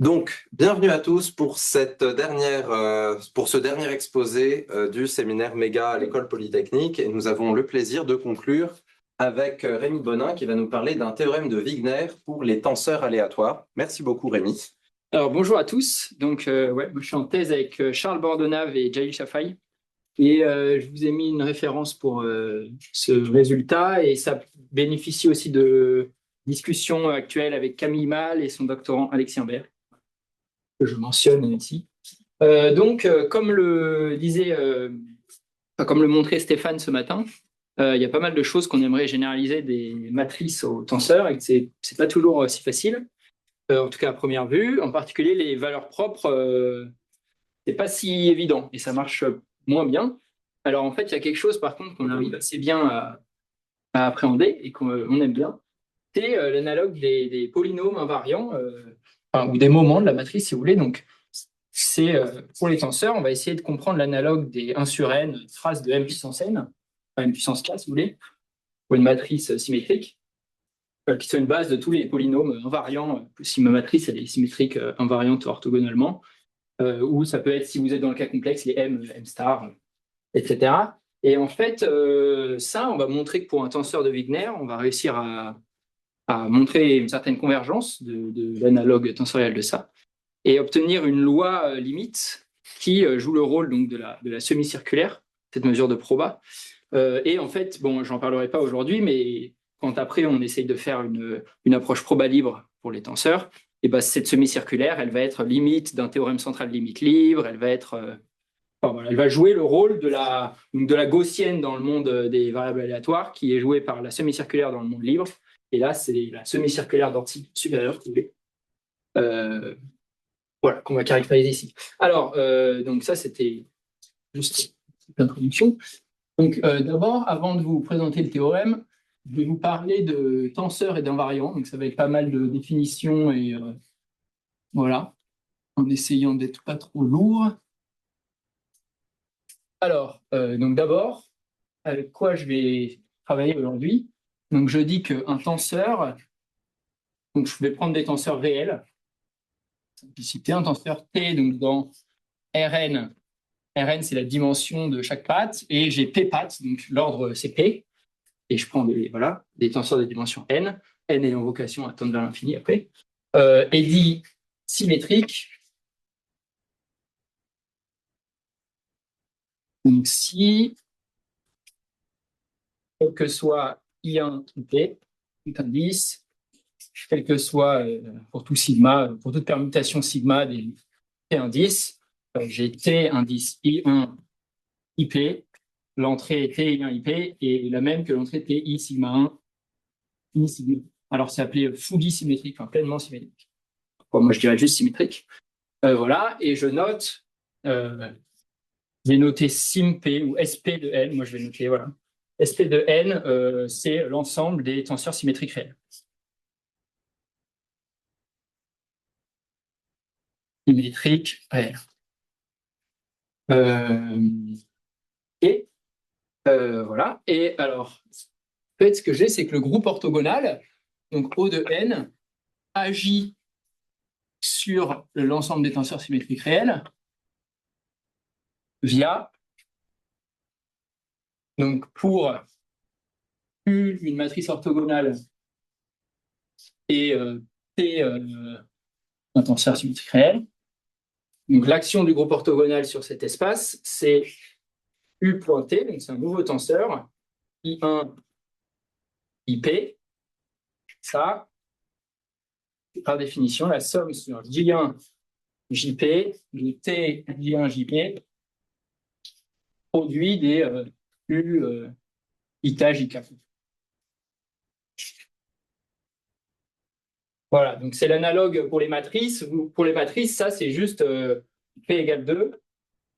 Donc, bienvenue à tous pour pour ce dernier exposé du séminaire Méga à l'École Polytechnique. Et nous avons le plaisir de conclure avec Rémi Bonin qui va nous parler d'un théorème de Wigner pour les tenseurs aléatoires. Merci beaucoup, Rémi. Alors bonjour à tous. Donc moi, je suis en thèse avec Charles Bordenave et Djaïl Chafai. Et je vous ai mis une référence pour ce résultat et ça bénéficie aussi de discussions actuelles avec Camille Mal et son doctorant Alexis Imbert, que je mentionne ici. Comme le disait, comme le montrait Stéphane ce matin, il y a pas mal de choses qu'on aimerait généraliser des matrices aux tenseurs et que c'est pas toujours si facile. En tout cas à première vue. En particulier, les valeurs propres, c'est pas si évident et ça marche moins bien. Alors en fait, il y a quelque chose par contre qu'on arrive assez bien à appréhender et qu'on aime bien. C'est l'analogue des polynômes invariants ou des moments de la matrice, si vous voulez. Donc, c'est pour les tenseurs, on va essayer de comprendre l'analogue des 1 sur n, traces de m puissance n, enfin m puissance k, si vous voulez, pour une matrice symétrique qui sont une base de tous les polynômes invariants, si ma matrice elle est symétrique invariante orthogonalement, ou ça peut être, si vous êtes dans le cas complexe, les m, m star, etc. Et en fait, ça, on va montrer que pour un tenseur de Wigner, on va réussir à montrer une certaine convergence de l'analogue tensorial de ça, et obtenir une loi limite qui joue le rôle donc, de la semi-circulaire, cette mesure de proba. Et en fait, bon, j'en parlerai pas aujourd'hui, mais quand après on essaye de faire une approche proba libre pour les tenseurs, et ben cette semi-circulaire, elle va être limite d'un théorème central de limite libre, elle va être, enfin, voilà, elle va jouer le rôle de la gaussienne dans le monde des variables aléatoires, qui est jouée par la semi-circulaire dans le monde libre. Et là, c'est la semi-circulaire d'ordre supérieur, si vous voulez. Voilà, qu'on va caractériser ici. Alors, donc ça, c'était juste l'introduction. Donc, d'abord, avant de vous présenter le théorème, je vais vous parler de tenseurs et d'invariants. Donc, ça va être pas mal de définitions et voilà, en essayant d'être pas trop lourd. Alors, donc d'abord, avec quoi je vais travailler aujourd'hui? Donc, je dis qu'un tenseur, donc je vais prendre des tenseurs réels. Simplicité, un tenseur T, donc dans Rn. Rn, c'est la dimension de chaque patte, et j'ai P pattes, donc l'ordre c'est P. Et je prends des tenseurs de dimension n, n ayant vocation à tendre vers l'infini après, et dit symétrique. Donc si, quel que soit I1 ou P, tout indice, quel que soit pour tout sigma, pour toute permutation sigma des T indices, j'ai T indice I1 IP, l'entrée T I1 IP est la même que l'entrée T I sigma 1 I sigma. Alors c'est appelé fully symétrique, enfin pleinement symétrique. Bon, moi je dirais juste symétrique. Voilà, et je note, j'ai noté SymP ou SP de N, moi je vais noter, voilà. SP de N, c'est l'ensemble des tenseurs symétriques réels. Symétriques réels. Et voilà, et alors, en fait, ce que j'ai, c'est que le groupe orthogonal, donc O de N, agit sur l'ensemble des tenseurs symétriques réels via, donc pour U, une matrice orthogonale et T, un tenseur symétrique réel. Donc l'action du groupe orthogonal sur cet espace, c'est U point T, donc c'est un nouveau tenseur, I1, IP. Ça, par définition, la somme sur J1, JP, de T, J1, JP, produit des U, Ita, JK. Voilà, donc c'est l'analogue pour les matrices. Pour les matrices, ça, c'est juste P égale 2.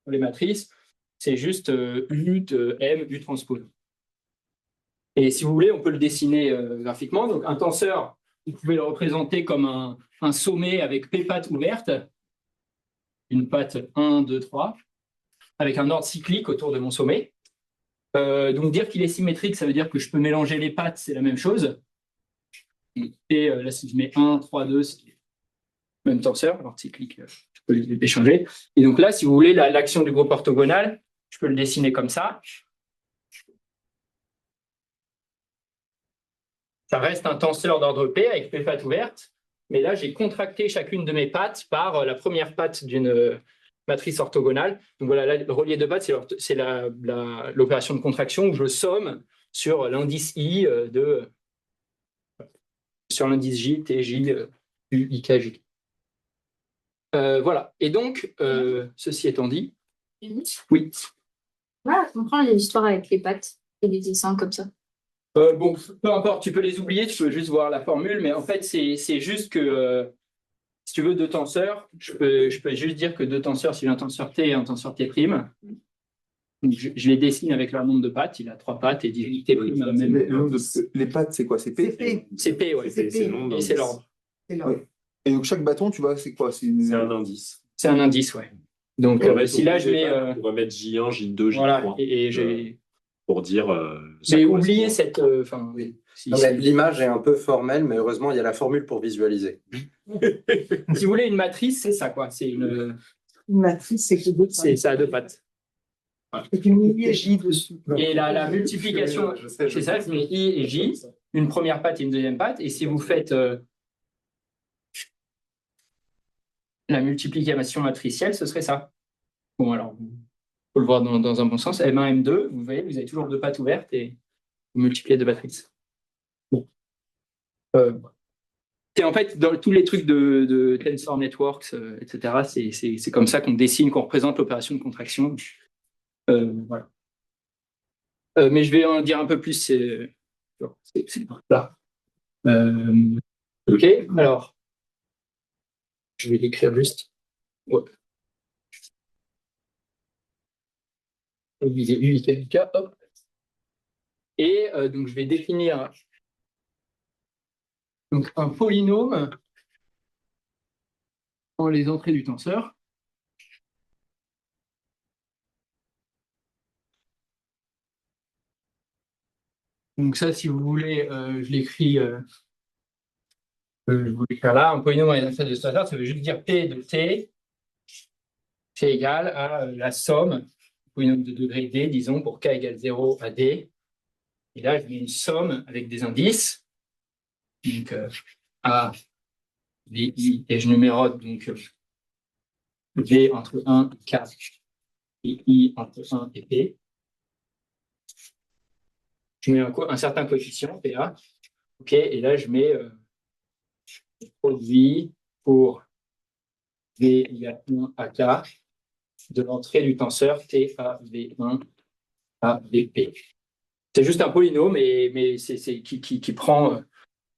Pour les matrices, c'est juste U de M, U transpose. Et si vous voulez, on peut le dessiner graphiquement. Donc un tenseur, vous pouvez le représenter comme un sommet avec P pattes ouvertes, une patte 1, 2, 3, avec un ordre cyclique autour de mon sommet. Donc dire qu'il est symétrique, ça veut dire que je peux mélanger les pattes, c'est la même chose. Et là, si je mets 1, 3, 2, même tenseur, alors cyclique, je peux les changer. Et donc là, si vous voulez, l'action du groupe orthogonal, je peux le dessiner comme ça. Ça reste un tenseur d'ordre P avec P pattes ouvertes, mais là, j'ai contracté chacune de mes pattes par la première patte d'une matrice orthogonale. Donc voilà, là, le relié de pattes, c'est l'opération de contraction où je somme sur l'indice I sur l'indice J, T, J, U, I, K, J. Voilà. Et donc, ceci étant dit, oui. Voilà, je comprends les histoires avec les pattes et les dessins comme ça. Bon, peu importe, tu peux les oublier, tu peux juste voir la formule, mais en fait, c'est juste que si tu veux deux tenseurs, je peux juste dire que deux tenseurs, si j'ai un tenseur T et un tenseur T', donc je les dessine avec leur nombre de pattes, il a 3 pattes et 18 T'. Les pattes, c'est quoi? C'est P? C'est P, ouais. C'est Et c'est l'ordre. Ouais. Et donc chaque bâton, tu vois, c'est quoi? C'est un indice. C'est un indice, ouais. Donc si là je mets. On va mettre J1, J2, J3. Voilà, et j'ai. Pour dire. J'ai oublié cette. Enfin, oui. L'image est un peu formelle, mais heureusement, il y a la formule pour visualiser. Si vous voulez une matrice, c'est ça, quoi. C'est une matrice, c'est que deux pattes. ça a deux pattes. Et tu mets J dessus. Et la multiplication, c'est ça, je mets I et J, une première patte et une deuxième patte. Et si vous faites la multiplication matricielle, ce serait ça. Bon, alors, il faut le voir dans un bon sens. M1, M2, vous voyez, vous avez toujours deux pattes ouvertes et vous multipliez deux matrices. Bon. C'est en fait, dans tous les trucs de Tensor Networks, etc., c'est comme ça qu'on dessine, qu'on représente l'opération de contraction. Voilà. Mais je vais en dire un peu plus. C'est là. Ok, alors, je vais l'écrire juste. Ouais. Hop. Et donc, je vais définir donc, un polynôme dans les entrées du tenseur. Donc ça, si vous voulez, je l'écris, je vous l'écris là, un polynôme dans les entrées du tenseur, ça veut juste dire P de T, c'est égal à la somme, polynôme de degré D, disons, pour K égale 0 à D. Et là, je mets une somme avec des indices. Donc, A, V, I, et je numérote donc V entre 1 et 4 et I entre 1 et P. Je mets un certain coefficient, PA. OK, et là, je mets produit pour V égale 1 à K de l'entrée du tenseur TAV1 à VP. C'est juste un polynôme, mais c'est qui prend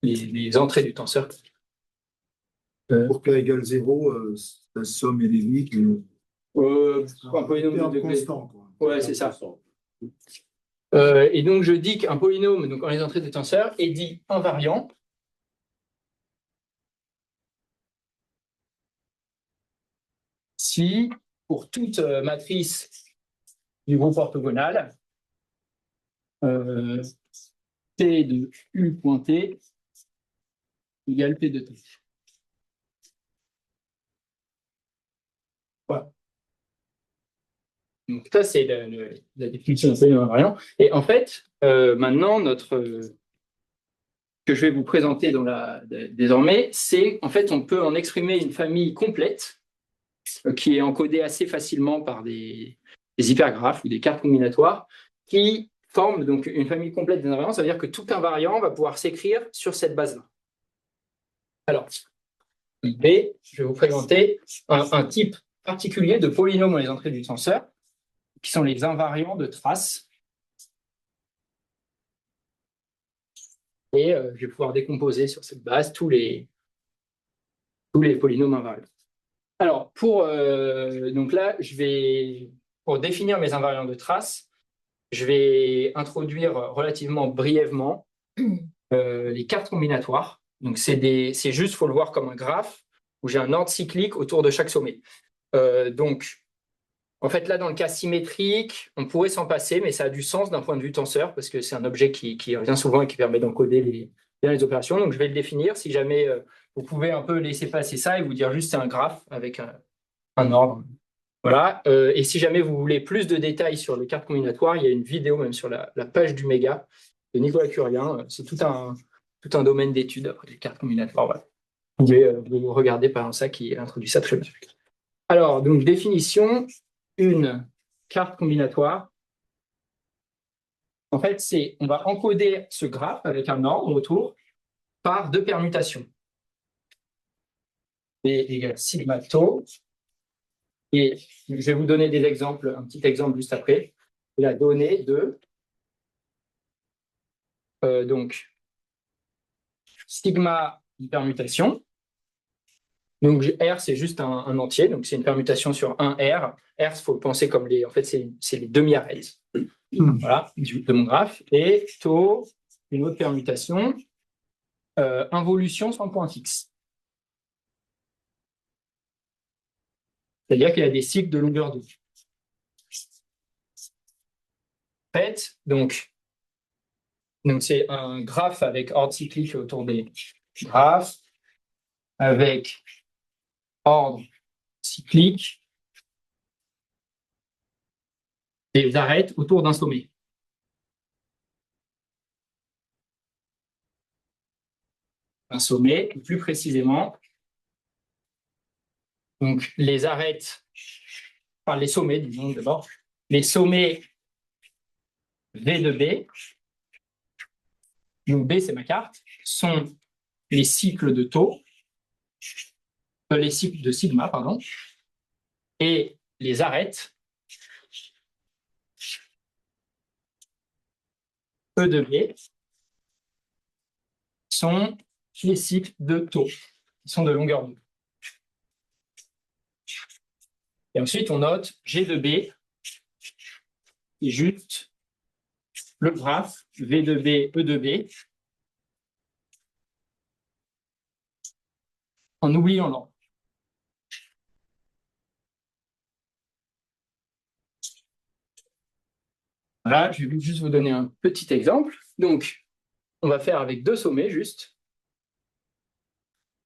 les entrées du tenseur. Pour K égale 0, la somme est limite. Un polynôme de degré. Constant, quoi. Ouais, c'est ça. Et donc, je dis qu'un polynôme, donc dans les entrées du tenseur, est dit invariant. Si, pour toute matrice du groupe orthogonal, P de U point T égale P de T. Voilà. Donc ça, c'est la définition d'un polynôme invariant. Et en fait, maintenant, que je vais vous présenter désormais, c'est en fait, on peut en exprimer une famille complète qui est encodée assez facilement par des hypergraphes ou des cartes combinatoires qui forment donc une famille complète des invariants. Ça veut dire que tout invariant va pouvoir s'écrire sur cette base-là. Alors, B, je vais vous présenter un type particulier de polynôme dans les entrées du tenseur, qui sont les invariants de trace. Et je vais pouvoir décomposer sur cette base tous les polynômes invariants. Alors, donc là, pour définir mes invariants de trace, je vais introduire relativement brièvement les cartes combinatoires. Donc, c'est juste, il faut le voir comme un graphe où j'ai un ordre cyclique autour de chaque sommet. Donc, en fait, là, dans le cas symétrique, on pourrait s'en passer, mais ça a du sens d'un point de vue tenseur, parce que c'est un objet qui revient souvent et qui permet d'encoder les opérations. Donc, je vais le définir. Si jamais vous pouvez un peu laisser passer ça et vous dire juste c'est un graphe avec un ordre. Voilà. Et si jamais vous voulez plus de détails sur les cartes combinatoires, il y a une vidéo même sur la page du Méga de Nicolas Curien. C'est tout un domaine d'études après les cartes combinatoires. Voilà. Vous pouvez vous regarder par ça qui introduit ça très bien. Alors, donc définition, une carte combinatoire. En fait, on va encoder ce graphe avec un ordre autour par deux permutations. P égale sigma tau. Et je vais vous donner des exemples, un petit exemple juste après. La donnée de donc sigma une permutation. Donc R c'est juste un entier, donc c'est une permutation sur un R. R, il faut penser comme en fait c'est les demi-arêtes. Voilà, de mon graphe. Et tau, une autre permutation, involution sans point fixe. C'est-à-dire qu'il y a des cycles de longueur d'onde. En fait, donc c'est un graphe avec ordre cyclique autour des graphes, avec ordre cyclique des arêtes autour d'un sommet. Un sommet, plus précisément. Donc, les arêtes, enfin les sommets, disons d'abord, les sommets V de B, donc B c'est ma carte, sont les cycles de tau, les cycles de sigma, pardon, et les arêtes E de B sont les cycles de tau, qui sont de longueur d'onde. Et ensuite, on note G de B, qui est juste le graphe V de B, E de B, en oubliant l'ordre. Voilà, je vais juste vous donner un petit exemple. Donc, on va faire avec deux sommets juste.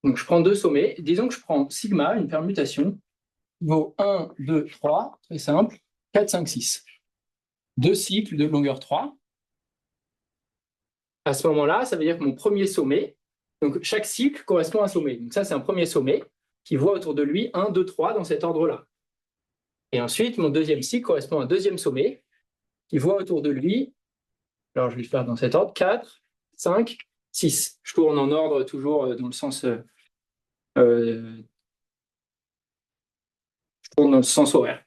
Donc, je prends deux sommets. Disons que je prends sigma, une permutation, vaut 1, 2, 3, très simple, 4, 5, 6. Deux cycles de longueur 3. À ce moment-là, ça veut dire que mon premier sommet, donc chaque cycle correspond à un sommet. Donc ça, c'est un premier sommet qui voit autour de lui 1, 2, 3 dans cet ordre-là. Et ensuite, mon deuxième cycle correspond à un deuxième sommet qui voit autour de lui, alors je vais le faire dans cet ordre, 4, 5, 6. Je tourne en ordre toujours dans le sens horaire.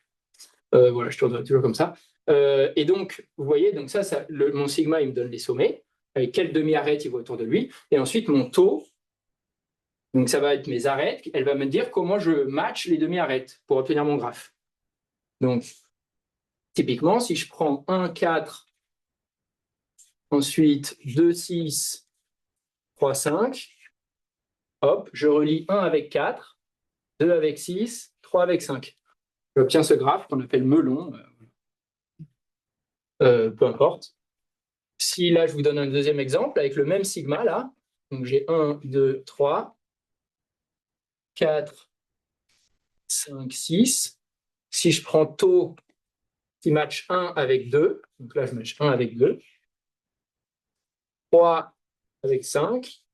Voilà, je tourne toujours comme ça. Et donc, vous voyez, donc mon sigma, il me donne les sommets, avec quelle demi-arête il voit autour de lui. Et ensuite, mon taux, donc ça va être mes arêtes, elle va me dire comment je match les demi-arêtes pour obtenir mon graphe. Donc, typiquement, si je prends 1, 4, ensuite 2, 6, 3, 5, hop, je relie 1 avec 4, 2 avec 6, 3 avec 5. J'obtiens ce graphe qu'on appelle melon, peu importe. Si là, je vous donne un deuxième exemple, avec le même sigma, là, donc j'ai 1, 2, 3, 4, 5, 6. Si je prends taux qui match 1 avec 2, donc là, je match 1 avec 2, 3 avec 5,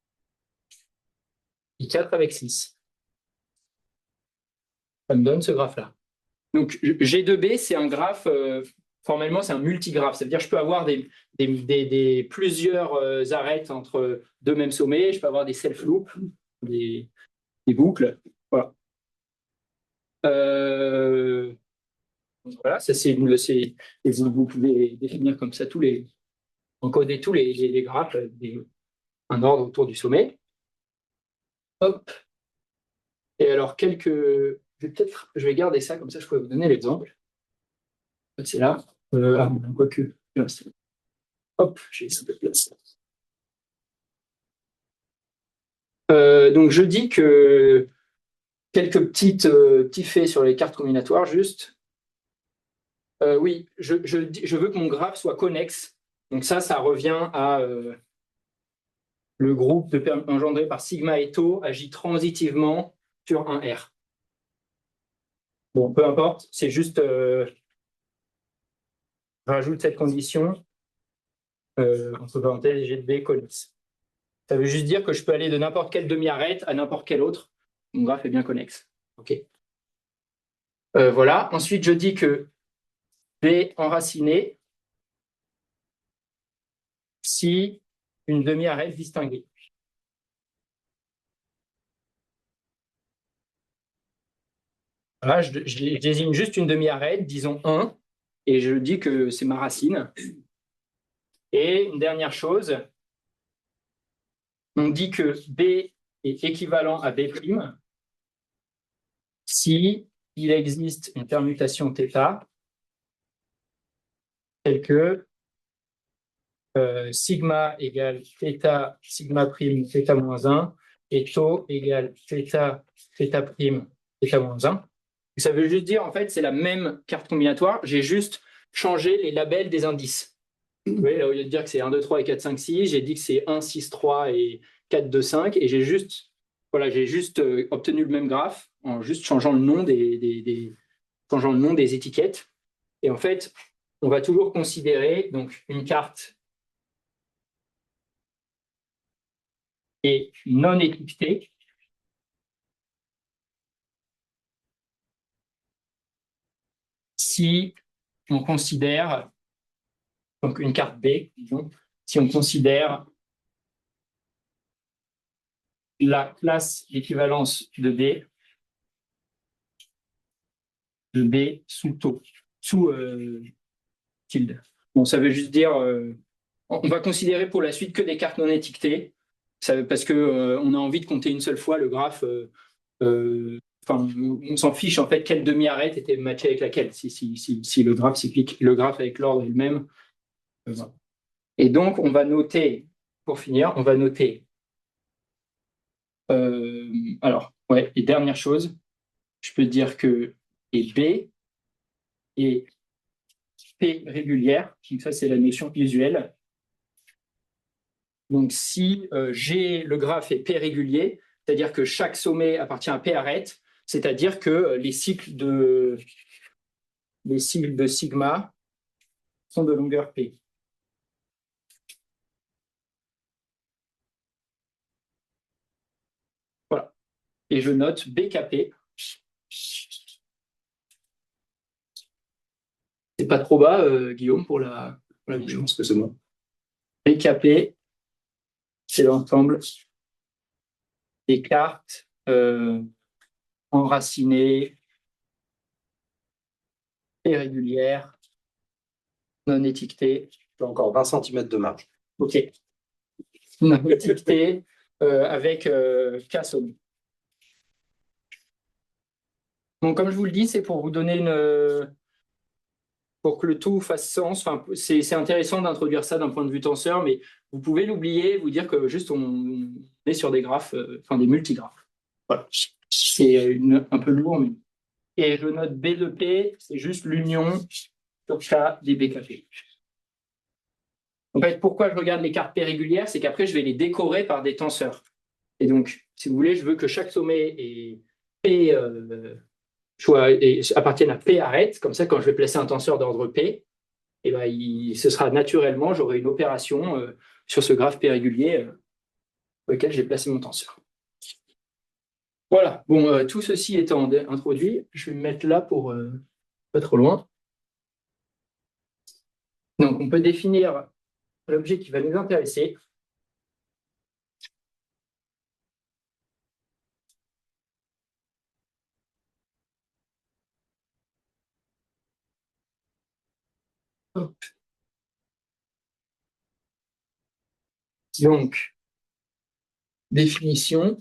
et 4 avec 6. Ça me donne ce graphe-là. Donc, G2B, c'est un graphe, formellement, c'est un multigraphe. Ça veut dire que je peux avoir plusieurs arêtes entre deux mêmes sommets, je peux avoir des self-loops, des boucles. Voilà. Voilà, ça c'est et vous pouvez définir comme ça encoder tous les graphes, un ordre autour du sommet. Hop. Et alors, je vais garder ça, comme ça je pourrais vous donner l'exemple. C'est là. Quoique. Hop, j'ai ça de place. Donc, je dis que quelques petits faits sur les cartes combinatoires, juste. Oui, je veux que mon graphe soit connexe. Donc ça revient à le groupe engendré par sigma et tau agit transitivement sur un R. Bon, peu importe, c'est juste, je rajoute cette condition, entre parenthèses, G de B connexe. Ça veut juste dire que je peux aller de n'importe quelle demi-arête à n'importe quel autre. Mon graphe est bien connexe. OK. Voilà. Ensuite, je dis que B enraciné si une demi-arête distinguée. Voilà, je désigne juste une demi-arête, disons 1, et je dis que c'est ma racine. Et une dernière chose, on dit que B est équivalent à B' si il existe une permutation θ telle que sigma égale θ, sigma prime, θ moins 1, et tau égale θ, θ prime, θ moins 1. Ça veut juste dire, en fait, c'est la même carte combinatoire, j'ai juste changé les labels des indices. Vous voyez, là, au lieu de dire que c'est 1, 2, 3 et 4, 5, 6, j'ai dit que c'est 1, 6, 3 et 4, 2, 5, et j'ai juste obtenu le même graphe en juste changeant le nom changeant le nom des étiquettes. Et en fait, on va toujours considérer donc, une carte est non étiquetée si on considère, donc une carte B, disons, si on considère la classe d'équivalence de B sous tau, sous tilde. Bon, ça veut juste dire, on va considérer pour la suite que des cartes non étiquetées, parce qu'on a envie de compter une seule fois le graphe. On s'en fiche en fait quelle demi-arête était matchée avec laquelle, si le graphe s'applique, le graphe avec l'ordre est le même. Et donc, on va noter, pour finir, on va noter. Et dernière chose, je peux dire que et B et P régulière, donc ça c'est la notion usuelle. Donc si le graphe est P régulier, c'est-à-dire que chaque sommet appartient à P arête, c'est-à-dire que les cycles de sigma sont de longueur P. Voilà. Et je note BKP. C'est pas trop bas, Guillaume, pour la Je pense que c'est bon. BKP, c'est l'ensemble des cartes enracinées, irrégulières, non étiquetées. J'ai encore 20 cm de marge. OK. Non étiquetées avec K sommet. Donc, comme je vous le dis, c'est pour vous donner pour que le tout fasse sens. Enfin, c'est intéressant d'introduire ça d'un point de vue tenseur, mais vous pouvez l'oublier, vous dire que juste on est sur des graphes, des multigraphes. Voilà. C'est un peu lourd, mais... Et je note B de P, c'est juste l'union sur K des BKP. En fait, pourquoi je regarde les cartes P régulières, c'est qu'après, je vais les décorer par des tenseurs. Et donc, si vous voulez, je veux que chaque sommet ait P... appartiennent à P arête, comme ça, quand je vais placer un tenseur d'ordre P, ce sera naturellement, j'aurai une opération sur ce graphe P régulier sur lequel j'ai placé mon tenseur. Voilà, bon, tout ceci étant introduit, je vais me mettre là pour pas trop loin. Donc, on peut définir l'objet qui va nous intéresser. Hop. Donc, définition,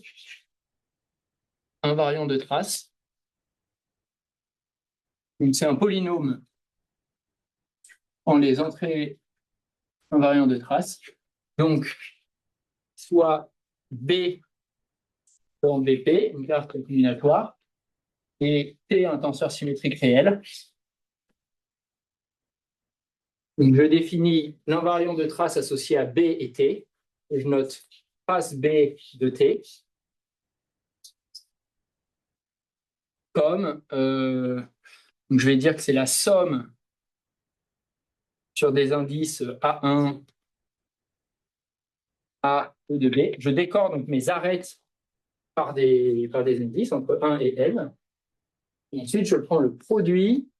invariant de trace. Donc, c'est un polynôme en les entrées invariant de trace. Donc, soit B dans BP, une carte combinatoire, et T, un tenseur symétrique réel. Donc, je définis l'invariant de trace associé à B et T, et je note trace B de T comme, donc je vais dire que c'est la somme sur des indices A1, A, E de B. Je décore donc mes arêtes par des indices entre 1 et N. Et ensuite, je prends le produit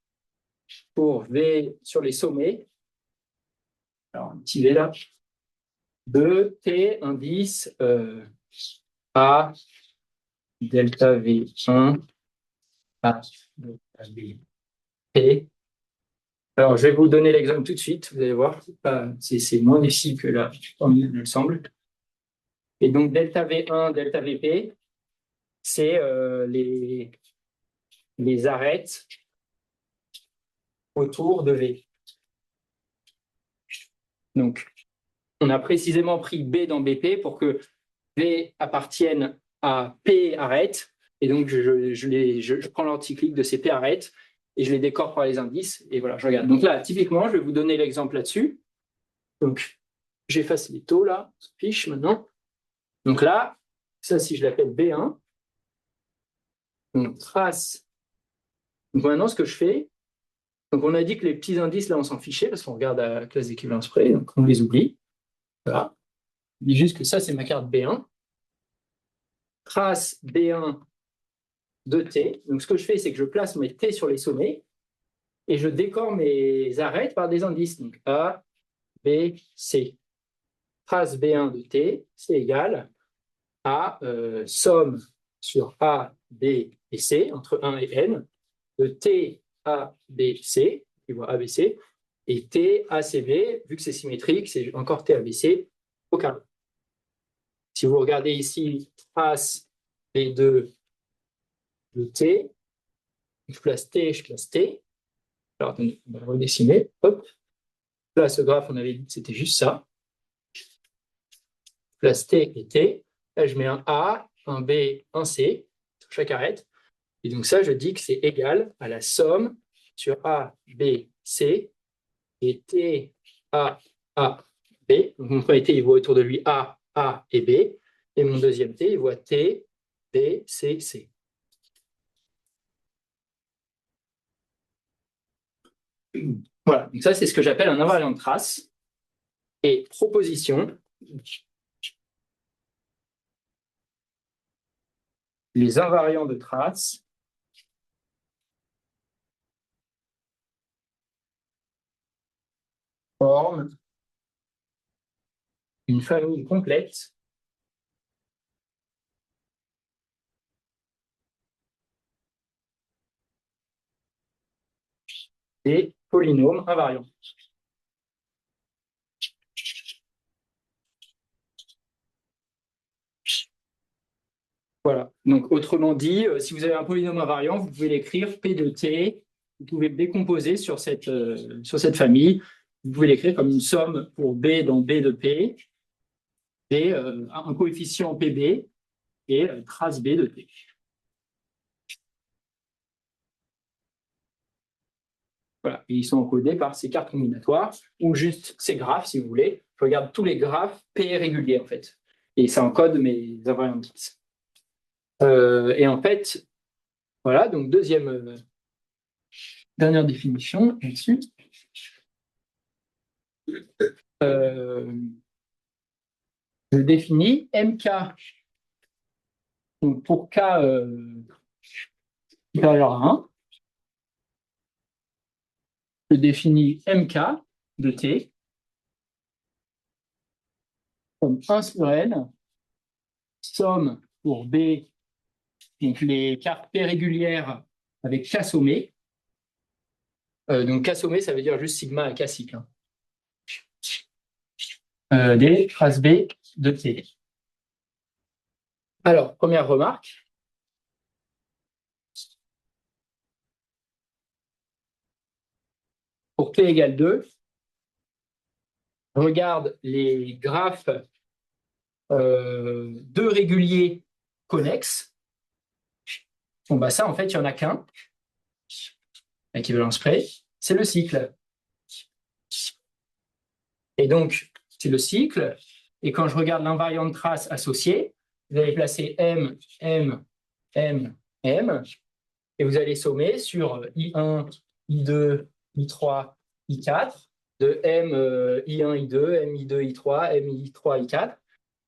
pour V sur les sommets. Alors, un petit V là. De T indice A delta V1 A delta V T. Alors, je vais vous donner l'exemple tout de suite. Vous allez voir, c'est moins difficile que là, comme il me semble. Et donc, delta V1, delta VP, c'est les arêtes autour de V. Donc, on a précisément pris B dans BP pour que V appartienne à P arête. Et donc, je prends l'anticyclique de ces P arêtes et je les décore par les indices. Et voilà, je regarde. Donc là, typiquement, je vais vous donner l'exemple là-dessus. Donc, j'efface les taux là, fiche maintenant. Donc là, ça, si je l'appelle B1, donc trace. Donc maintenant, ce que je fais, donc on a dit que les petits indices, là, on s'en fichait parce qu'on regarde à la classe d'équivalence près, donc on les oublie. Voilà. Je dis juste que ça, c'est ma carte B1. Trace B1 de T. Donc ce que je fais, c'est que je place mes T sur les sommets et je décore mes arêtes par des indices. Donc A, B, C. Trace B1 de T, c'est égal à somme sur A, B et C, entre 1 et N, de T, A, B, C, tu vois A, B, C, et T, A, C, B, vu que c'est symétrique, c'est encore T, A, B, C, au carré. Si vous regardez ici, trace B2 de T, je place T, je place T. Alors, attendez, on va redessiner. Hop. Là, ce graphe, on avait dit que c'était juste ça. Je place T et T. Là, je mets un A, un B, un C sur chaque arête. Et donc ça, je dis que c'est égal à la somme sur A, B, C et T, A, B. Donc mon premier T, il voit autour de lui A et B. Et mon deuxième T, il voit T, B, C, C. Voilà, donc ça, c'est ce que j'appelle un invariant de trace. Et proposition, les invariants de trace forment une famille complète des polynômes invariants. Voilà, donc autrement dit, si vous avez un polynôme invariant, vous pouvez l'écrire P de T, vous pouvez le décomposer sur cette famille, vous pouvez l'écrire comme une somme pour B dans B de P, et un coefficient PB et trace B de T. Voilà, et ils sont encodés par ces cartes combinatoires, ou juste ces graphes, si vous voulez. Je regarde tous les graphes P réguliers, en fait, et ça encode mes invariants de trace. Et en fait, voilà, donc dernière définition là-dessus. Je définis MK donc pour K supérieur à 1. Je définis MK de T comme 1 sur N, somme pour B, donc les cartes P régulières avec K sommé. Donc K sommé, ça veut dire juste sigma à K cycle. Des traces B de T. Alors, première remarque. Pour T égale 2, regarde les graphes 2 réguliers connexes. Bon, bah ça, en fait, il n'y en a qu'un. Équivalence près, c'est le cycle. Et donc, c'est le cycle. Et quand je regarde l'invariant de trace associé, vous allez placer M, M, M, M, et vous allez sommer sur I1, I2, I3, I4, de M, I1, I2, M, I2, I3, M, I3, I4.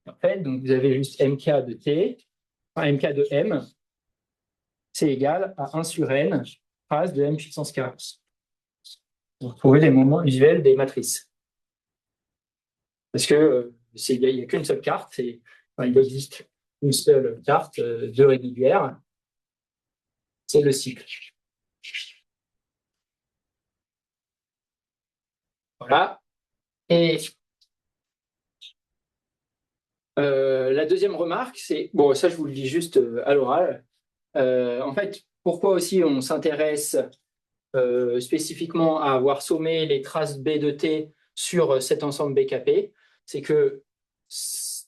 En fait, donc vous avez juste MK de T, enfin MK de M, c'est égal à 1 sur N, trace de M puissance K. Pour trouver les moments usuels des matrices. Parce que il n'y a qu'une seule carte, enfin, il existe une seule carte de régulière, c'est le cycle. Voilà. Et la deuxième remarque, c'est, bon, ça je vous le dis juste à l'oral, en fait, pourquoi aussi on s'intéresse spécifiquement à avoir sommé les traces B de T sur cet ensemble BKP, c'est que ce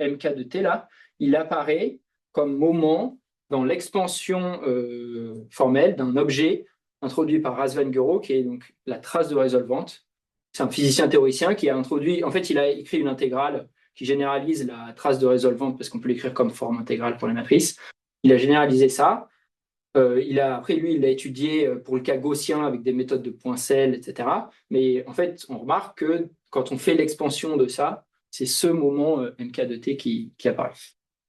MK de T là, il apparaît comme moment dans l'expansion formelle d'un objet introduit par Razvan-Guro, qui est donc la trace de résolvante. C'est un physicien théoricien qui a introduit, en fait, il a écrit une intégrale qui généralise la trace de résolvante parce qu'on peut l'écrire comme forme intégrale pour les matrices. Il a généralisé ça. Après, lui, il l'a étudié pour le cas gaussien avec des méthodes de Poincelle, etc. Mais en fait, on remarque que quand on fait l'expansion de ça, c'est ce moment MK de T qui apparaît.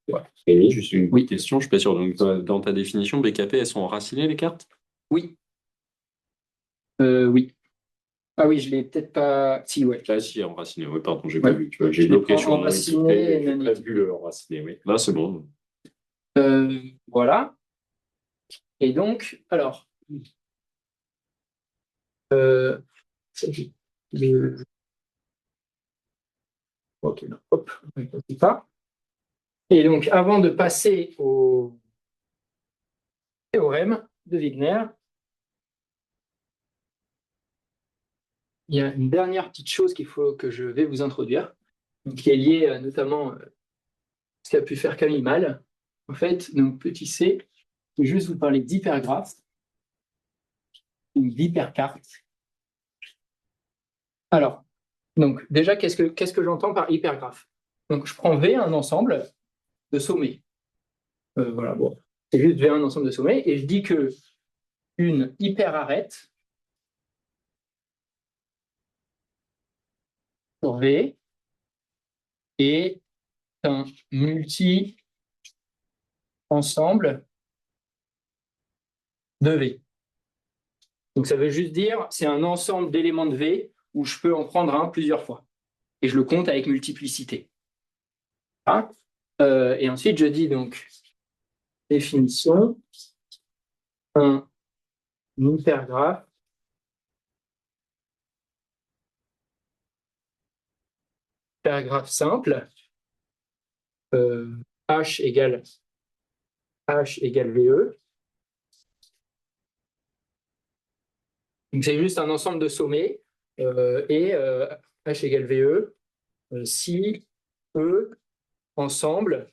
Voilà. Et juste une question, je suis pas sûr. Donc, dans ta définition, BKP, elles sont enracinées, les cartes? Oui. Oui. Ah oui, je l'ai peut-être pas. Si, ouais. Ah, si, enraciné. Oui, pardon, j'ai pas vu. Tu vois, j'ai Je l'ai bloqué pas sur enraciné, j'ai pas vu le enraciné, oui. Là, c'est bon. Voilà. Et donc, alors. Ok, hop, pas. Et donc, avant de passer au théorème de Wigner, il y a une dernière petite chose qu'il faut que je vais vous introduire, qui est liée notamment à ce qu'a pu faire Camille Mal. En fait, donc petit c, je vais juste vous parler d'hypergraphe ou d'hypercarte. Alors, donc déjà, qu'est-ce que j'entends par hypergraphe? Donc, je prends V, un ensemble de sommets. Voilà, bon, c'est juste V, un ensemble de sommets, et je dis que une hyperarête sur V est un multi-ensemble de V. Donc ça veut juste dire c'est un ensemble d'éléments de V où je peux en prendre un plusieurs fois. Et je le compte avec multiplicité. Ah. Et ensuite, je dis donc définition, un hypergraphe simple, H égale VE. Donc c'est juste un ensemble de sommets et H égale VE si E ensemble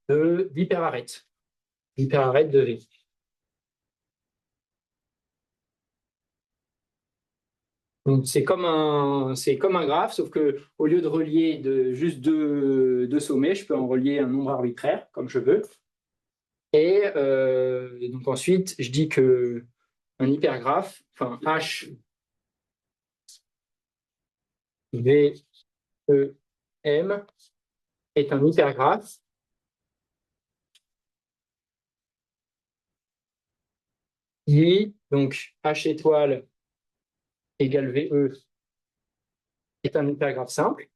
d'hyperarêtes de V. Donc c'est comme un graphe, sauf que au lieu de relier juste deux sommets, je peux en relier un nombre arbitraire comme je veux. Et donc ensuite, je dis que un hypergraphe, enfin H V E M est un hypergraphe qui, donc H étoile égale VE est un hypergraphe simple.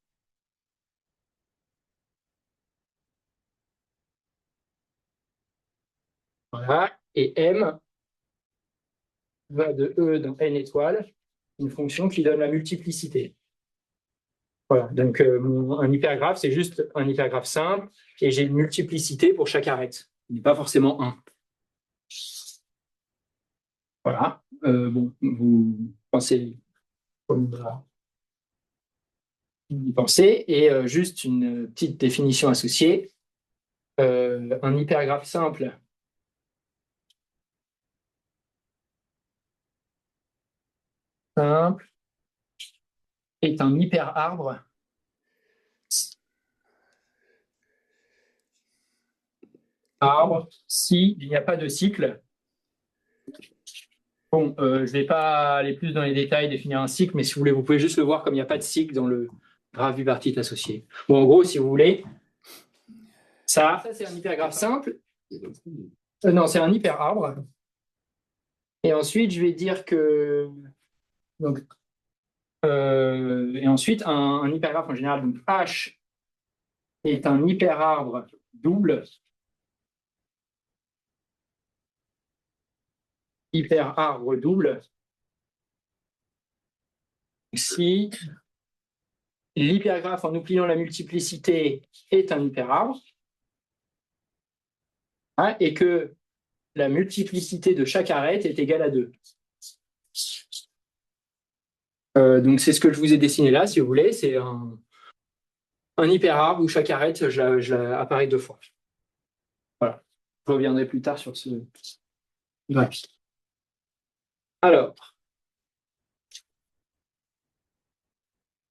Voilà. Et M va de E dans N étoile, une fonction qui donne la multiplicité. Voilà. Donc un hypergraphe, c'est juste un hypergraphe simple et j'ai une multiplicité pour chaque arête. Il n'est pas forcément 1. Voilà. Bon, vous pensez comme vous pensez. Et juste une petite définition associée. Un hypergraphe simple, est un hyperarbre s'il n'y a pas de cycle. Bon, je ne vais pas aller plus dans les détails, définir un cycle, mais si vous voulez, vous pouvez juste le voir comme il n'y a pas de cycle dans le graphe bipartite associé. Bon, en gros, si vous voulez, ça c'est un hypergraphe simple. Non, c'est un hyperarbre. Et ensuite, je vais dire que... Donc, et ensuite, un hypergraphe en général, donc H est un hyperarbre double. Hyperarbre double. Si l'hypergraphe en oubliant la multiplicité est un hyperarbre, hein, et que la multiplicité de chaque arête est égale à 2. Donc c'est ce que je vous ai dessiné là, si vous voulez, c'est un hyperarbre où chaque arête apparaît 2 fois. Voilà. Je reviendrai plus tard sur ce graphique. Alors,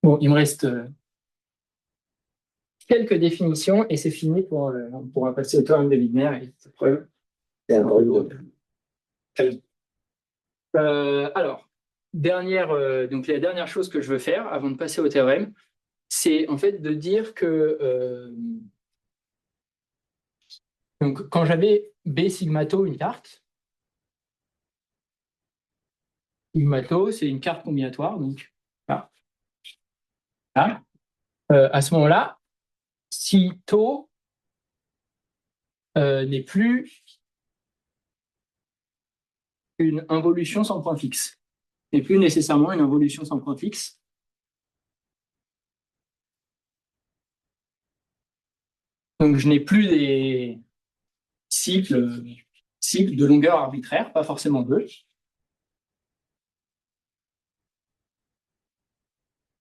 bon, il me reste quelques définitions et c'est fini on pourra passer au théorème de Wigner et sa preuve. Alors, donc la dernière chose que je veux faire avant de passer au théorème, c'est en fait de dire que donc, quand j'avais B sigmato une carte, sigmato c'est une carte combinatoire, donc voilà. À ce moment-là, si tau n'est plus une involution sans point fixe, n'est plus nécessairement une involution sans point fixe. Donc je n'ai plus des cycles de longueur arbitraire, pas forcément 2.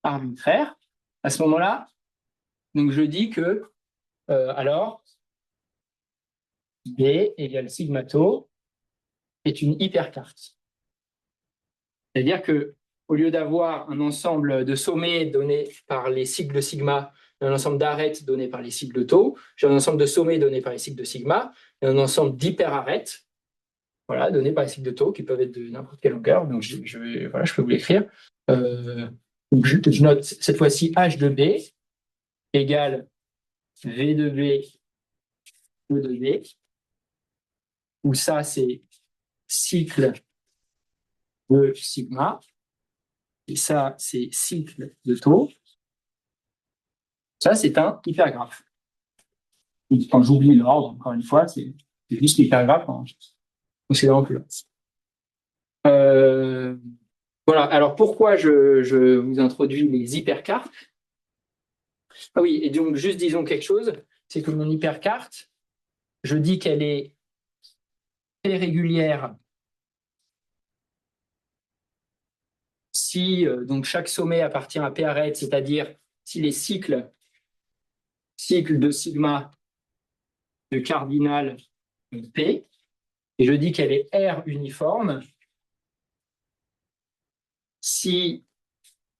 Arbitraire. À ce moment-là, donc je dis que alors B égale sigma tau est une hypercarte. C'est-à-dire que au lieu d'avoir un ensemble de sommets donnés par les cycles de sigma, un ensemble d'arêtes données par les cycles de tau, j'ai un ensemble de sommets donnés par les cycles de sigma, et un ensemble d'hyperarêtes, voilà, donnés par les cycles de tau, qui peuvent être de n'importe quelle longueur. Donc je peux vous l'écrire. Donc je note cette fois-ci H de B égale V de B, E de B, où ça c'est cycle de sigma, et ça c'est cycle de tau. Ça, c'est un hypergraphe. Quand j'oublie l'ordre, encore une fois, c'est juste hypergraphe en considérant que voilà. Alors, pourquoi je vous introduis les hypercartes? Ah oui, et donc, juste disons quelque chose, c'est que mon hypercarte, je dis qu'elle est très régulière si donc chaque sommet appartient à P arête, c'est-à-dire si les cycles de sigma de cardinal P, et je dis qu'elle est R uniforme si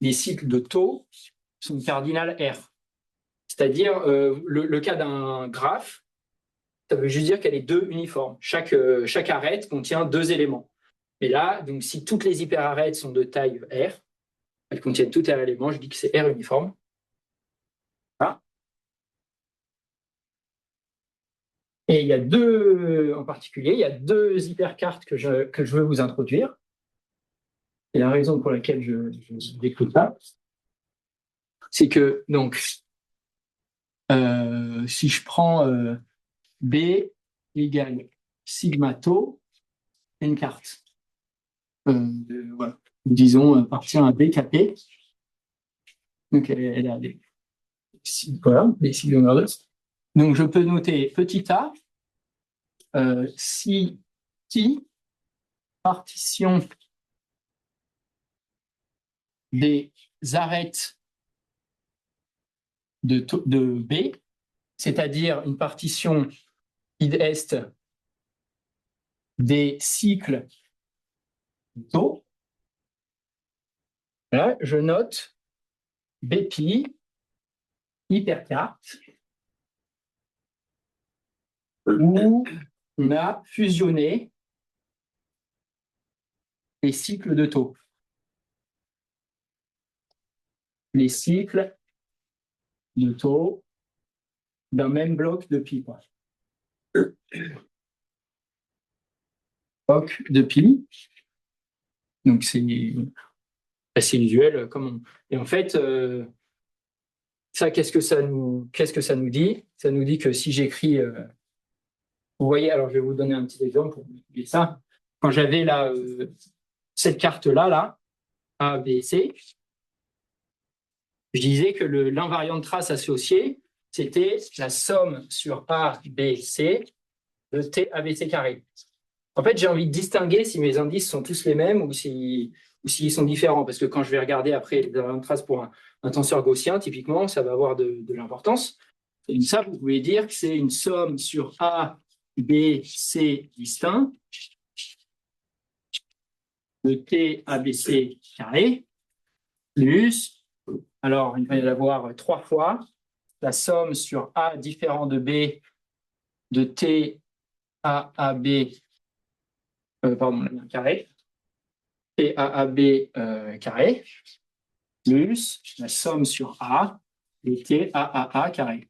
les cycles de tau sont cardinal R. C'est-à-dire, le cas d'un graphe, ça veut juste dire qu'elle est 2 uniforme. Chaque arête contient 2 éléments. Et là, donc, si toutes les hyperarêtes sont de taille R, elles contiennent tout un élément, je dis que c'est R uniforme. Voilà. Et il y a en particulier, il y a 2 hypercartes que je veux vous introduire. Et la raison pour laquelle je découpe ça, c'est que, donc, si je prends B égale sigma tau, une carte. Voilà. Disons, appartient à B Kp. Donc, elle a des signes. Donc, je peux noter petit a, si T, partition des arêtes de B, c'est-à-dire une partition id-est des cycles tau. Là, je note BPI, hypercarte, où on a fusionné les cycles de taux. Les cycles de taux d'un même bloc de pi. Bloc de pi. Donc, c'est assez visuel. Et en fait, ça, qu'est-ce que ça nous dit? Ça nous dit que si j'écris... vous voyez, alors je vais vous donner un petit exemple pour vous expliquer ça. Quand j'avais là, cette carte-là, là, A, B, C, je disais que l'invariant de trace associé, c'était la somme sur A, B, C de T ABC carré. En fait, j'ai envie de distinguer si mes indices sont tous les mêmes ou s'ils sont différents. Parce que quand je vais regarder après les invariants de trace pour un tenseur gaussien, typiquement, ça va avoir de l'importance. Et ça, vous pouvez dire que c'est une somme sur A, B, C distincts de T ABC carré plus, alors il va y avoir 3 fois la somme sur A différent de B de T AAB carré, TAAB carré, plus la somme sur A de TAAA carré.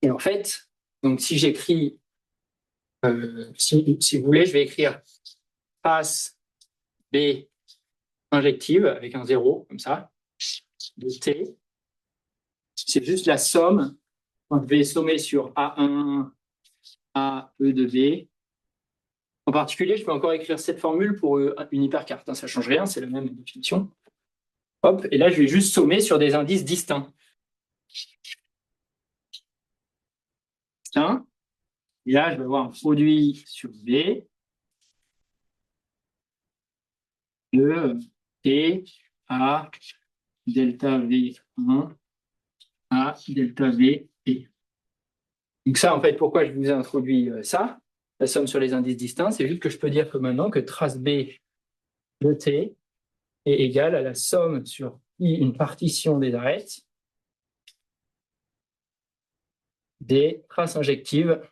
Et en fait, donc si j'écris, si vous voulez, je vais écrire trace B injective avec un 0, comme ça, de T. C'est juste la somme. On vais sommer sur A1, A, E de B. En particulier, je peux encore écrire cette formule pour une hypercarte. Ça ne change rien, c'est la même définition. Hop, et là, je vais juste sommer sur des indices distincts. Et là, je vais avoir un produit sur B de T à delta V1 à delta V et. Donc ça, en fait, pourquoi je vous ai introduit ça, la somme sur les indices distincts, c'est juste que je peux dire que maintenant que trace B de T est égale à la somme sur I, une partition des arêtes, des traces injectives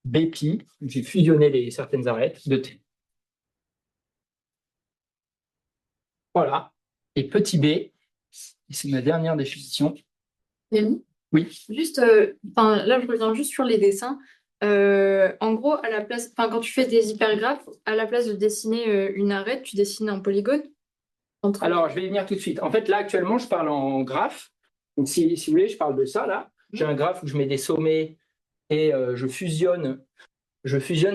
BPI, j'ai fusionné certaines arêtes de T. Voilà. Et petit b, c'est ma dernière définition. Léonie, Oui. juste, là, je reviens juste sur les dessins. En gros, à la place, quand tu fais des hypergraphes, à la place de dessiner une arête, tu dessines un polygone. Alors, je vais y venir tout de suite. En fait, là, actuellement, je parle en graphe. Donc, si vous voulez, je parle de ça, là. J'ai un graphe où je mets des sommets et je fusionne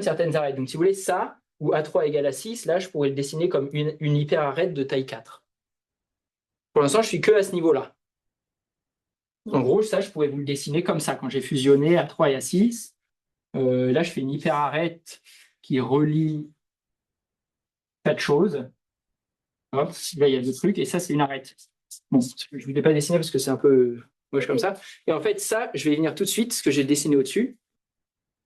certaines arêtes. Donc, si vous voulez, ça, où A3 égale à 6, là, je pourrais le dessiner comme une hyperarête de taille 4. Pour l'instant, je suis que à ce niveau-là. En gros, ça, je pourrais vous le dessiner comme ça. Quand j'ai fusionné A3 et A6, là, je fais une hyperarête qui relie 4 choses. Hop, là, il y a 2 trucs, et ça, c'est une arête. Bon, je ne vous l'ai pas dessiné parce que c'est un peu moche comme ça. Et en fait, ça, je vais y venir tout de suite, ce que j'ai dessiné au-dessus,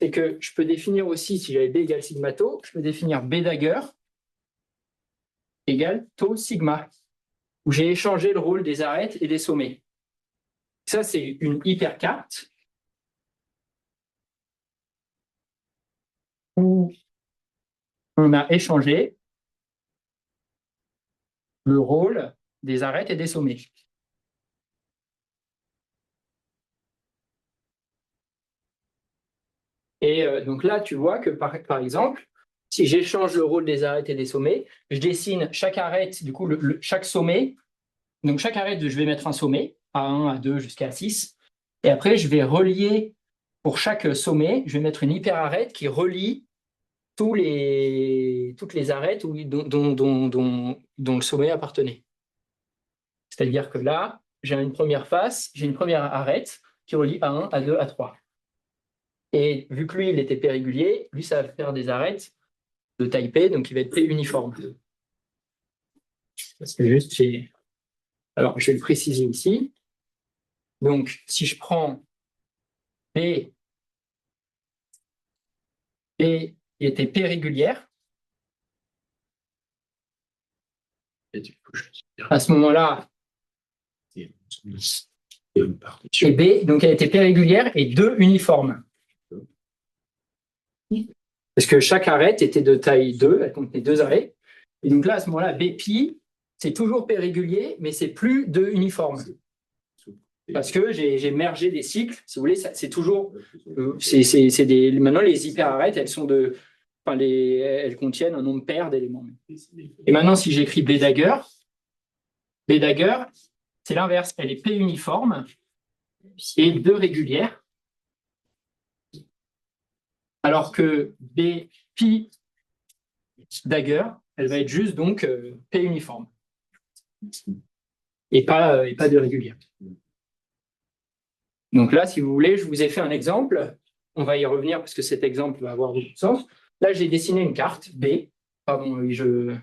c'est que je peux définir aussi, si j'avais B égale sigma tau, je peux définir B dagger égale tau sigma, où j'ai échangé le rôle des arêtes et des sommets. Ça, c'est une hypercarte où on a échangé le rôle des arêtes et des sommets. Et donc là, tu vois que par exemple, si j'échange le rôle des arêtes et des sommets, je dessine chaque arête, du coup, chaque sommet. Donc chaque arête, je vais mettre un sommet, A1, A2 jusqu'à A6. Et après, je vais relier, pour chaque sommet, je vais mettre une hyperarête qui relie toutes les arêtes dont le sommet appartenait. C'est-à-dire que là, j'ai une première face, j'ai une première arête qui relie A1, A2, A3. Et vu que lui, il était P régulier, lui, ça va faire des arêtes de taille P, donc il va être P uniforme. C'est juste chez... Alors, je vais le préciser ici. Donc, si je prends P qui était P régulière, À ce moment-là, Et et B, donc elle était P régulière et 2 uniformes. Parce que chaque arête était de taille 2, elle contenait 2 arrêts. Et donc là, à ce moment-là, B pi, c'est toujours P régulier, mais c'est plus 2 uniformes. Parce que j'ai mergé des cycles, si vous voulez, c'est toujours. Maintenant, les hyperarêtes, elles sont de. Enfin, elles contiennent un nombre pair d'éléments. Et maintenant, si j'écris B dagger, c'est l'inverse. Elle est P uniforme et 2 régulières. Alors que B pi dagger, elle va être juste donc P uniforme. Et pas de régulière. Donc là, si vous voulez, je vous ai fait un exemple. On va y revenir parce que cet exemple va avoir beaucoup de sens. Là, j'ai dessiné une carte B. Pardon, oui, je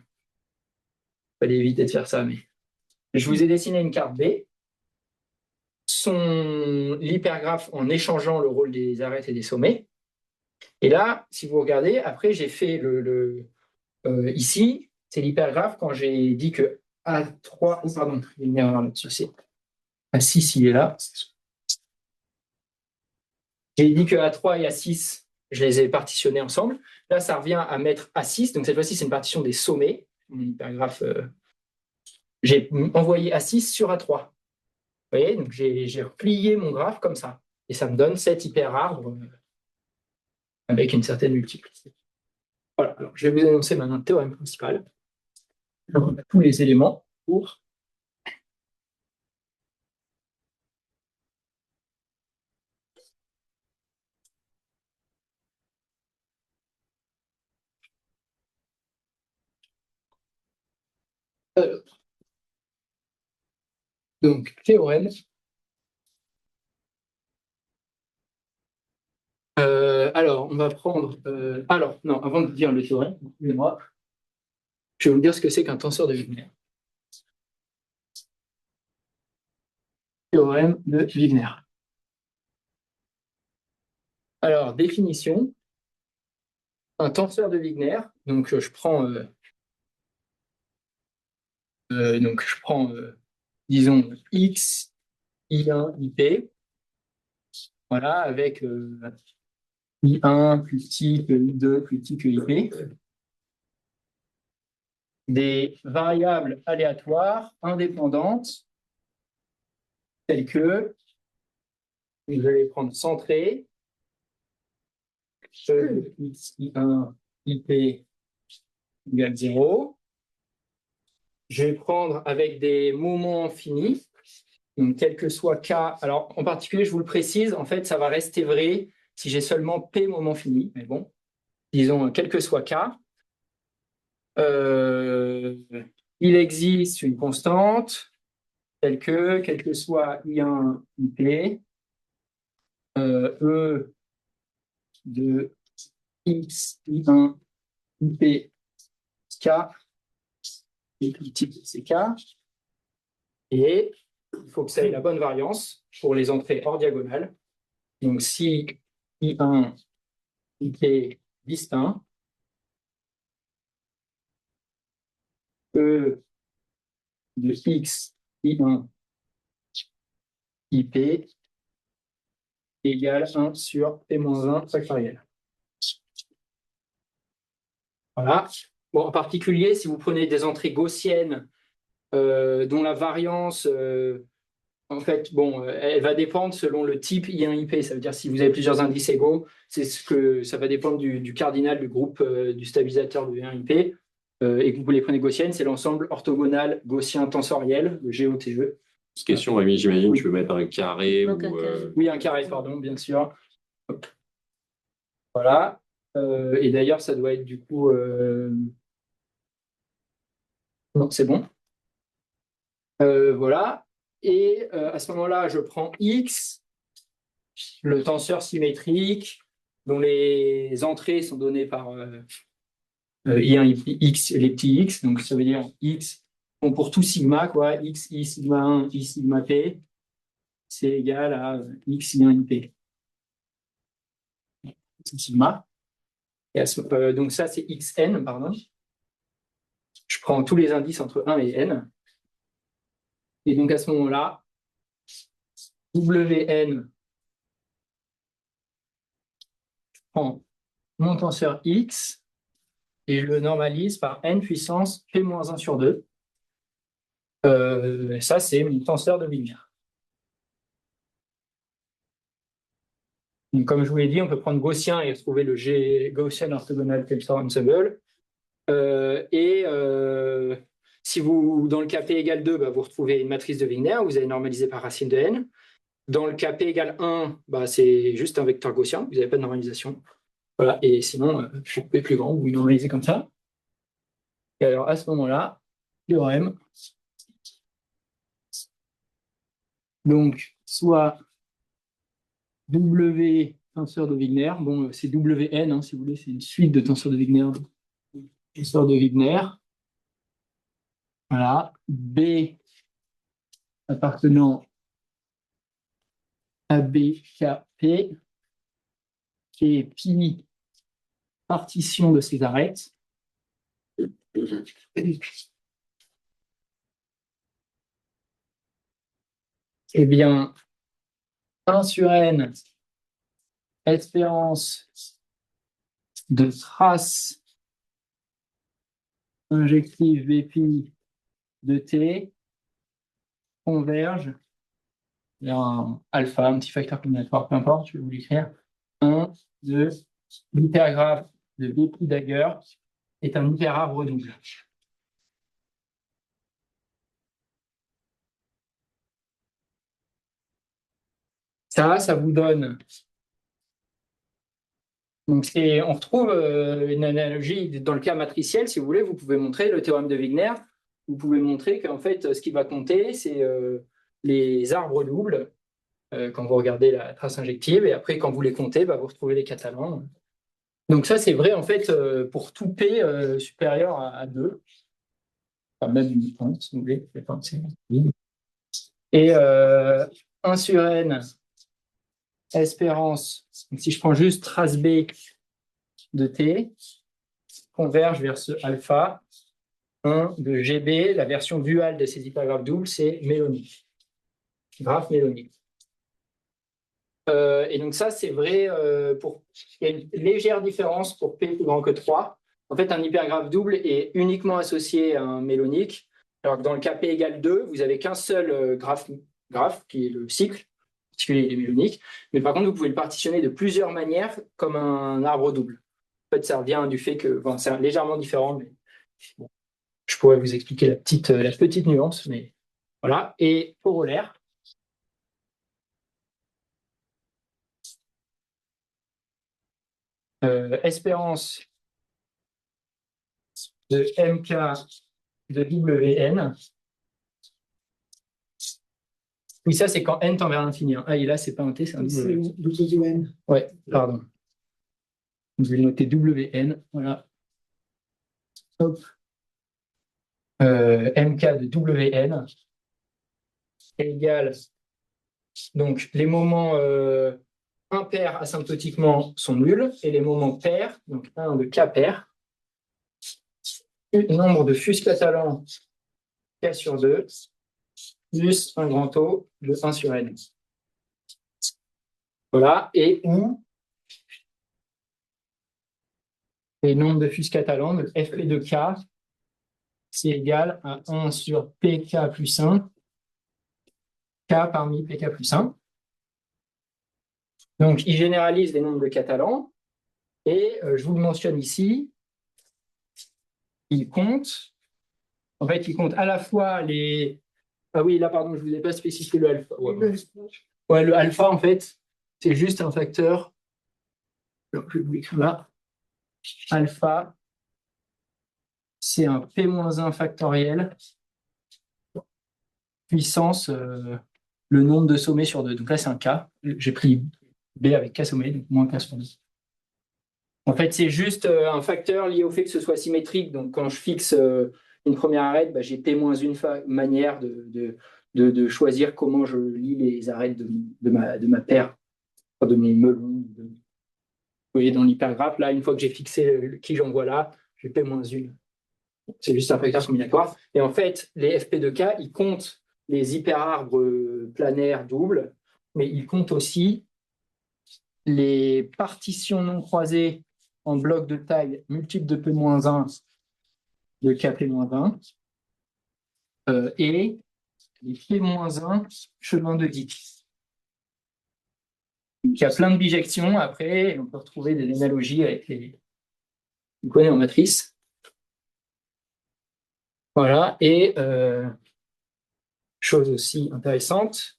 fallait éviter de faire ça, mais je vous ai dessiné une carte B. L'hypergraphe en échangeant le rôle des arêtes et des sommets. Et là, si vous regardez, après, j'ai fait ici, c'est l'hypergraphe quand j'ai dit que A3, oh, pardon, il y a une erreur là-dessus, c'est A6, il est là. J'ai dit que A3 et A6, je les ai partitionnés ensemble. Là, ça revient à mettre A6. Donc, cette fois-ci, c'est une partition des sommets. Mon hypergraphe, j'ai envoyé A6 sur A3. Vous voyez, donc j'ai replié mon graphe comme ça. Et ça me donne cet hyperarbre avec une certaine multiplicité. Voilà, alors je vais vous annoncer maintenant le théorème principal. Alors, on a tous les éléments pour. Donc, théorème. Alors, on va prendre. Alors, non, avant de dire le théorème, excusez-moi, je vais vous dire ce que c'est qu'un tenseur de Wigner. Théorème de Wigner. Alors, définition. Un tenseur de Wigner. Donc, je prends. Disons, X, I1, IP. Voilà, avec I1 plus petit que I2 plus petit que IP. Des variables aléatoires indépendantes telles que, vous allez prendre centré, X, I1, IP égale 0. Je vais prendre avec des moments finis, donc quel que soit K. Alors, en particulier, je vous le précise, en fait, ça va rester vrai si j'ai seulement P moments finis, mais bon, disons, quel que soit K. Il existe une constante telle que, quel que soit I1, IP, E de X, I1, IP, K, et le type c'est K. Et il faut que ça ait la bonne variance pour les entrées hors diagonale. Donc, si I1, IP distinct, E de X, I1, IP égale 1 sur P-1 factoriel. Voilà. Bon, en particulier, si vous prenez des entrées gaussiennes dont la variance, en fait, bon, elle va dépendre selon le type I1-IP. Ça veut dire si vous avez plusieurs indices égaux, ça va dépendre du cardinal du groupe du stabilisateur de I1-IP. Et que vous les prenez gaussiennes, c'est l'ensemble orthogonal gaussien tensoriel, le GOTE. Cette question, Rémi, j'imagine que tu veux mettre un carré Donc, ou. Oui, un carré, pardon, bien sûr. Hop. Voilà. Et d'ailleurs, ça doit être du coup. Non, c'est bon. Voilà. Et à ce moment-là, je prends X, le tenseur symétrique, dont les entrées sont données par I1, X, les petits X. Donc, ça veut dire X, bon, pour tout sigma, quoi, X, I sigma 1, I sigma P, c'est égal à X, I1, IP. C'est sigma. Et donc, ça, c'est XN, pardon. je prends tous les indices entre 1 et n. Et donc à ce moment-là, Wn, je prends mon tenseur x et je le normalise par n puissance p-1 sur 2. Ça, c'est mon tenseur de Wigner. Donc, comme je vous l'ai dit, on peut prendre Gaussien et trouver le G Gaussian orthogonal tensor ensemble. Si vous, dans le cas P égale 2, vous retrouvez une matrice de Wigner, vous allez normaliser par racine de n. Dans le cas P égale 1, c'est juste un vecteur gaussien, vous n'avez pas de normalisation. Voilà. Et sinon, pour P plus grand, vous normalisez comme ça. Et alors, à ce moment-là, théorème. Donc, soit W tenseur de Wigner, bon, c'est Wn, si vous voulez, c'est une suite de tenseurs de Wigner. Tenseur de Wigner. Voilà. B appartenant à BKP, qui est pi partition de ces arêtes. Eh bien, 1 sur n, espérance de trace injective Bpi de T converge vers un alpha, un petit facteur combinatoire, peu importe, je vais vous l'écrire. 1 de l'hypergraphe de Bpi Dagger est un hyperarbre double. Ça vous donne. Donc, on retrouve une analogie dans le cas matriciel. Si vous voulez, vous pouvez montrer le théorème de Wigner. Vous pouvez montrer qu'en fait, ce qui va compter, c'est les arbres doubles quand vous regardez la trace injective. Et après, quand vous les comptez, vous retrouvez les catalans. Donc, ça, c'est vrai en fait pour tout P supérieur à 2. Enfin, même 1, si vous voulez. Et 1 sur n, espérance. Donc, si je prends juste trace B de T, converge vers ce alpha 1 de GB, la version duale de ces hypergraphes doubles, c'est mélonique. Graphe mélonique. Et donc ça, c'est vrai il y a une légère différence pour P plus grand que 3. En fait, un hypergraphe double est uniquement associé à un mélonique, alors que dans le cas P égale 2, vous n'avez qu'un seul graphe, qui est le cycle, particulier il est mélonique. Mais par contre, vous pouvez le partitionner de plusieurs manières comme un arbre double. En fait, ça vient du fait que c'est légèrement différent, mais bon, je pourrais vous expliquer la petite nuance, mais voilà. Et corollaire. Espérance de MK de WN. Oui, ça, c'est quand n tend vers l'infini. Ah, et là, c'est pas un T, c'est un W. Ouais, pardon. Je vais noter WN. Voilà. Hop. MK de WN égale. Donc, les moments impairs asymptotiquement sont nuls et les moments pairs, donc 1 de K pair, nombre de fus catalans K sur 2, plus un grand O de 1 sur N. Voilà, et où les nombres de fus catalans, donc Fp de K, c'est égal à 1 sur Pk plus 1, K parmi Pk plus 1. Donc, il généralise les nombres de catalans, et je vous le mentionne ici, il compte à la fois les... Ah oui, là, pardon, je ne vous ai pas spécifié le alpha. Ouais, le alpha, en fait, c'est juste un facteur. Alors, je vais vous l'écrire là. Alpha, c'est un P-1 factoriel puissance le nombre de sommets sur 2. Donc là, c'est un K. J'ai pris B avec K sommet, donc moins K sur 2. En fait, c'est juste un facteur lié au fait que ce soit symétrique. Donc, quand je fixe une première arête, j'ai P-1 manière de choisir comment je lis les arêtes de ma paire, de mes melons. Vous voyez, dans l'hypergraphe, là, une fois que j'ai fixé qui j'envoie là, j'ai P-1. C'est juste un facteur combinatoire. Et en fait, les FP de K, ils comptent les hyperarbres planaires doubles, mais ils comptent aussi les partitions non croisées en blocs de taille multiples de P-1 de Kp-1 et les P-1 chemin de Dix. Donc, il y a plein de bijections après, et on peut retrouver des analogies avec les données en matrice. Voilà, et chose aussi intéressante,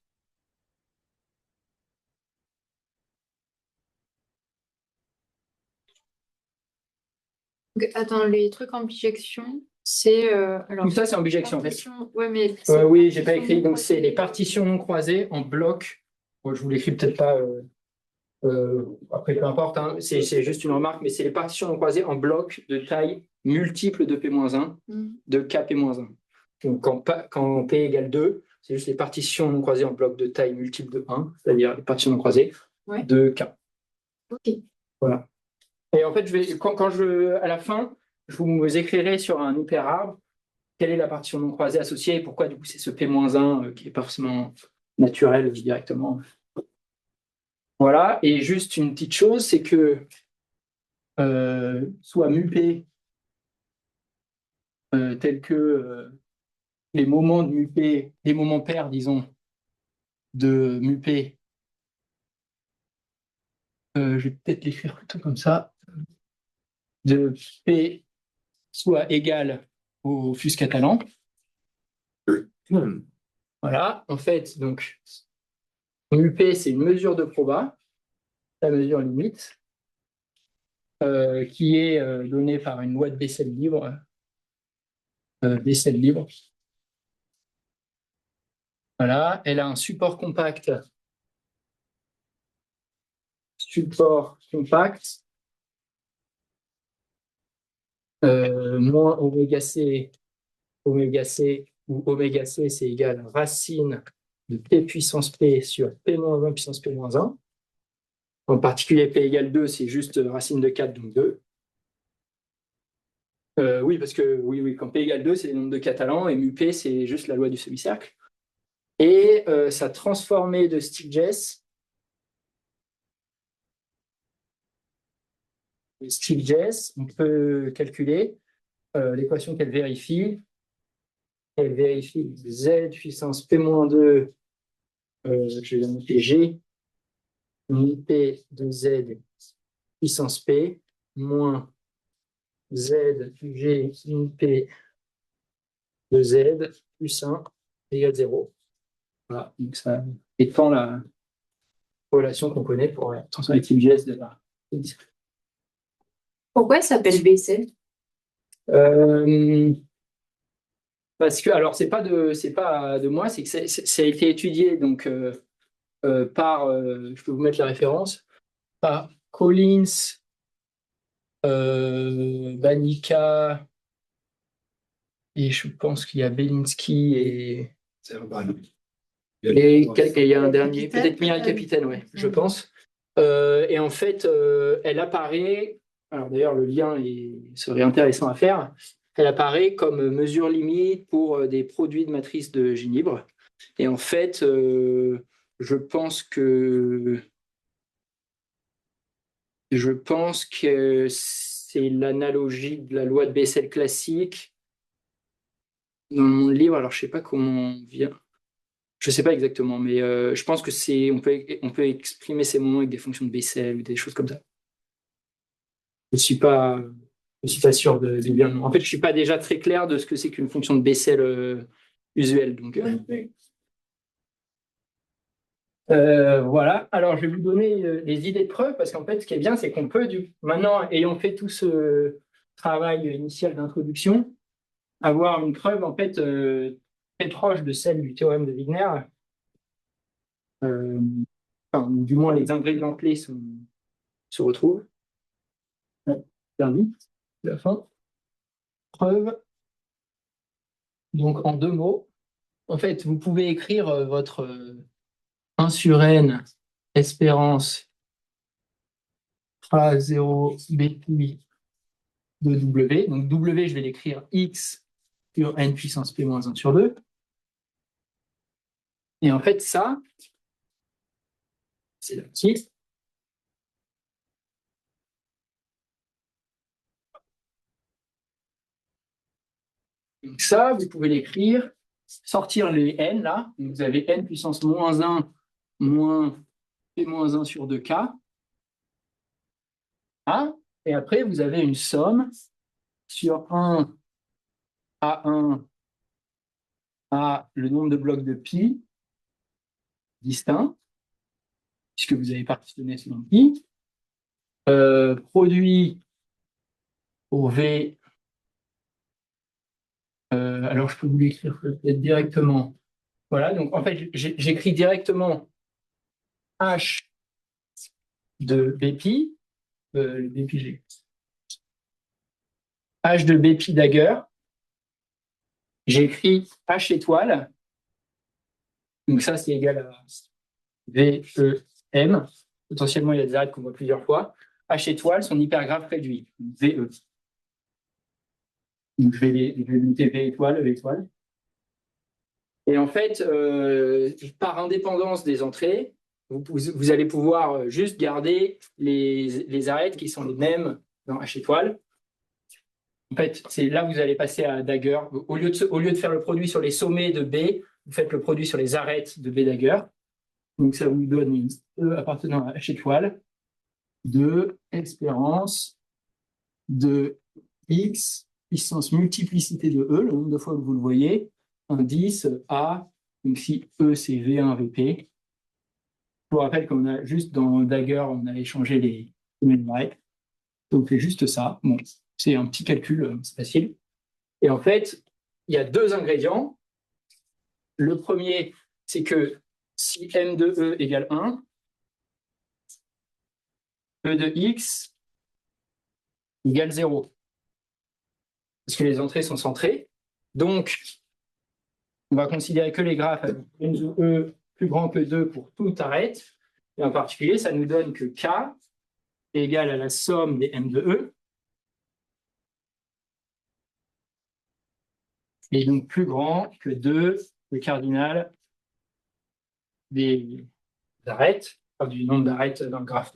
Donc, attends, les trucs en bijection, c'est alors tout ça c'est en bijection en fait. Ouais, mais c'est Oui, j'ai pas partition écrit, non donc c'est les croisée. partitions non croisées en blocs. Bon, je vous l'écris peut-être pas, après peu importe, hein, c'est juste une remarque, mais c'est les partitions non croisées en blocs de taille multiple de P-1, de Kp-1. Donc quand P égale 2, c'est juste les partitions non croisées en blocs de taille multiple de 1, c'est-à-dire les partitions non croisées Ouais. de K. Ok. Voilà. Et en fait, à la fin, je vous écrirai sur un hyperarbre quelle est la partition non croisée associée et pourquoi du coup c'est ce P-1 qui est pas forcément naturel directement. Voilà, et juste une petite chose, c'est que soit MuP, tels que les moments de MuP, les moments pairs, disons, de MuP, je vais peut-être l'écrire plutôt comme ça, de P soit égal au fus catalan. Voilà, en fait, donc, MuP, c'est une mesure de proba, la mesure limite, qui est donnée par une loi de Bessel libre. Bessel libre. Voilà, elle a un support compact. Moins oméga C, où oméga C, c'est égal à racine de P puissance P sur P-1 puissance P-1. En particulier, P égale 2, c'est juste racine de 4, donc 2. Oui, parce que oui, quand P égale 2, c'est les nombres de Catalan, et mu-P, c'est juste la loi du semi-cercle. Et sa transformée de Stiglitz, on peut calculer l'équation qu'elle vérifie. Elle vérifie Z puissance P-2, je vais noter G, mi-P de Z puissance P, moins Z G mi-P de Z plus 1 égale 0. Voilà, donc ça étend la relation qu'on connaît pour la transformation de la. Pourquoi elle s'appelle BC? Parce que, alors, c'est pas de moi, c'est que ça a été étudié donc, par, je peux vous mettre la référence, par Collins, Banica, et je pense qu'il y a Belinsky et il y a un dernier, peut-être Mireille Capitaine, ouais, je pense. Et en fait, elle apparaît, alors d'ailleurs le lien serait intéressant à faire, elle apparaît comme mesure limite pour des produits de matrice de G libre. Et en fait, je pense que c'est l'analogie de la loi de Bessel classique dans mon livre. Alors je sais pas comment on vient. Je sais pas exactement, mais je pense que on peut exprimer ces moments avec des fonctions de Bessel ou des choses comme ça. Je suis pas sûr de bien. En fait, je suis pas déjà très clair de ce que c'est qu'une fonction de Bessel usuelle. Donc, voilà. Alors, je vais vous donner les idées de preuve parce qu'en fait, ce qui est bien, c'est qu'on peut, maintenant, ayant fait tout ce travail initial d'introduction, avoir une preuve en fait très proche de celle du théorème de Wigner. Enfin, du moins, les ingrédients clés se retrouvent. Perdu, la fin. Preuve. Donc, en 2 mots, en fait, vous pouvez écrire votre 1 sur n espérance phrase 0 bpi de W. Donc W, je vais l'écrire X sur N puissance P moins 1 sur 2. Et en fait, ça, c'est là-dessus. Donc ça, vous pouvez l'écrire, sortir les n là. Donc vous avez n puissance moins 1 moins p moins 1 sur 2k. Ah, et après, vous avez une somme sur 1 A1 à le nombre de blocs de pi distincts, puisque vous avez partitionné selon pi, produit pour V. Alors, je peux vous l'écrire peut-être directement. Voilà, donc en fait, j'écris directement H de Bpi, le Bpi, H de Bpi dagger. J'écris H étoile. Donc ça, c'est égal à VEM. Potentiellement, il y a des arêtes qu'on voit plusieurs fois. H étoile, son hypergraphe réduit, VE. Donc je vais noter V étoile, E étoile. Et en fait, par indépendance des entrées, vous allez pouvoir juste garder les arêtes qui sont les mêmes dans H étoile. En fait, c'est là où vous allez passer à dagger. Au lieu de faire le produit sur les sommets de B, vous faites le produit sur les arêtes de B dagger. Donc ça vous donne une E appartenant à H étoile de espérance de X puissance multiplicité de E, le nombre de fois que vous le voyez, indice A, donc si E c'est V1, VP. Je vous rappelle qu'on a juste dans Dagger, on a échangé les arêtes. Donc c'est juste ça. Bon, c'est un petit calcul, c'est facile. Et en fait, il y a deux ingrédients. Le premier, c'est que si M de E égale 1, E de X égale 0. Parce que les entrées sont centrées. Donc, on va considérer que les graphes avec M de E plus grand que 2 pour toute arête. Et en particulier, ça nous donne que K est égal à la somme des M de E. Et donc plus grand que 2, le cardinal des arêtes, enfin, du nombre d'arêtes dans le graphe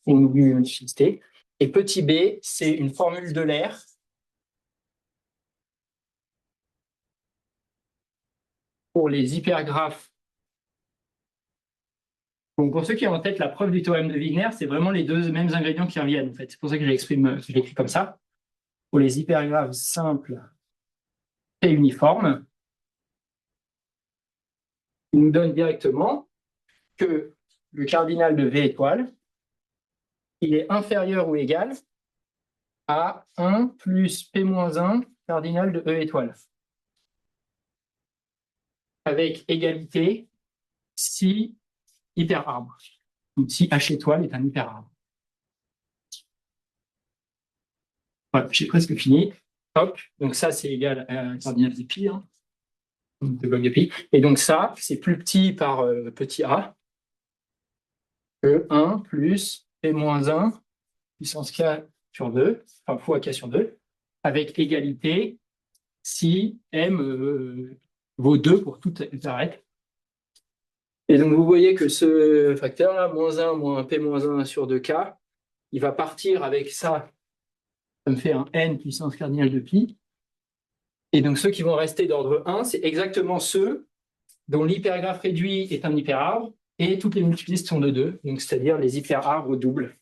multiplicité. Et petit b, c'est une formule de l'air pour les hypergraphes. Donc pour ceux qui ont en tête la preuve du théorème de Wigner, c'est vraiment les deux mêmes ingrédients qui reviennent en fait. C'est pour ça que je l'écris comme ça. Pour les hypergraphes simples et uniformes, il nous donne directement que le cardinal de V étoile, il est inférieur ou égal à 1 plus P-1 cardinal de E étoile. Avec égalité si hyperarbre. Donc si H étoile est un hyperarbre. Voilà, j'ai presque fini. Hop, donc ça c'est égal à un cardinal de pi, hein, de bloc de pi. Et donc ça, c'est plus petit par petit a que 1 plus P-1 puissance k sur 2, enfin fois k sur 2, avec égalité si m vaut 2 pour toute arête. Et donc vous voyez que ce facteur-là, moins 1 moins P-1 sur 2k, il va partir avec ça. Ça me fait un n puissance cardinale de pi. Et donc ceux qui vont rester d'ordre 1, c'est exactement ceux dont l'hypergraphe réduit est un hyperarbre et toutes les multiplistes sont de 2, donc c'est-à-dire les hyperarbres doubles.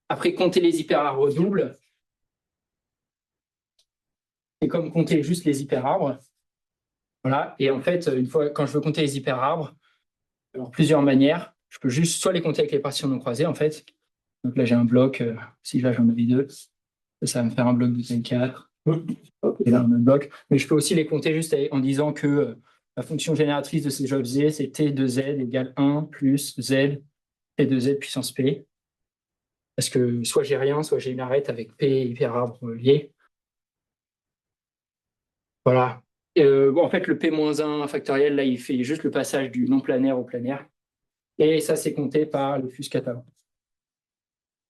Après, compter les hyperarbres doubles, c'est comme compter juste les hyperarbres. Voilà. Et en fait, une fois, quand je veux compter les hyperarbres, alors plusieurs manières. Je peux juste soit les compter avec les partitions non croisées, en fait. Donc là, j'ai un bloc. Si là, j'en avais deux, ça va me faire un bloc de taille 4. Et là, un autre bloc. Mais je peux aussi les compter juste en disant que la fonction génératrice de ces objets, c'est T de Z égale 1 plus Z T de Z puissance P. Parce que soit j'ai rien, soit j'ai une arête avec P hyperarbre lié. Voilà. En fait, le P-1 factoriel, là, il fait juste le passage du non planaire au planaire. Et ça, c'est compté par le flux catalan.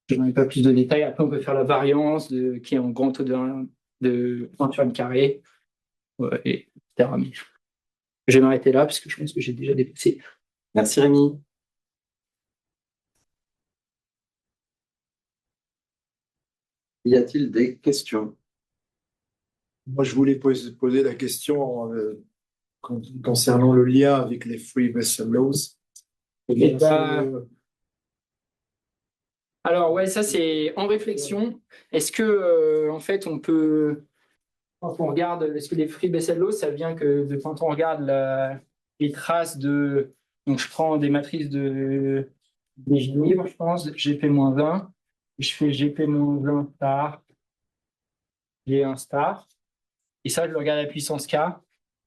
Je n'en ai pas plus de détails. Après, on peut faire la variance qui est en grand taux de 1 sur n carré, etc. Mais je vais m'arrêter là parce que je pense que j'ai déjà dépassé. Merci Rémi. Y a-t-il des questions? Moi, je voulais poser la question concernant le lien avec les Free Vessel Laws. Et alors, ouais, ça c'est en réflexion. Est-ce que, en fait, on peut, quand on regarde, est-ce que les Free Vessel Laws, ça vient quand on regarde les traces donc je prends des matrices des livres, je pense, GP-1, je fais GP-1 star, G1 star, et ça, je le regarde à la puissance K.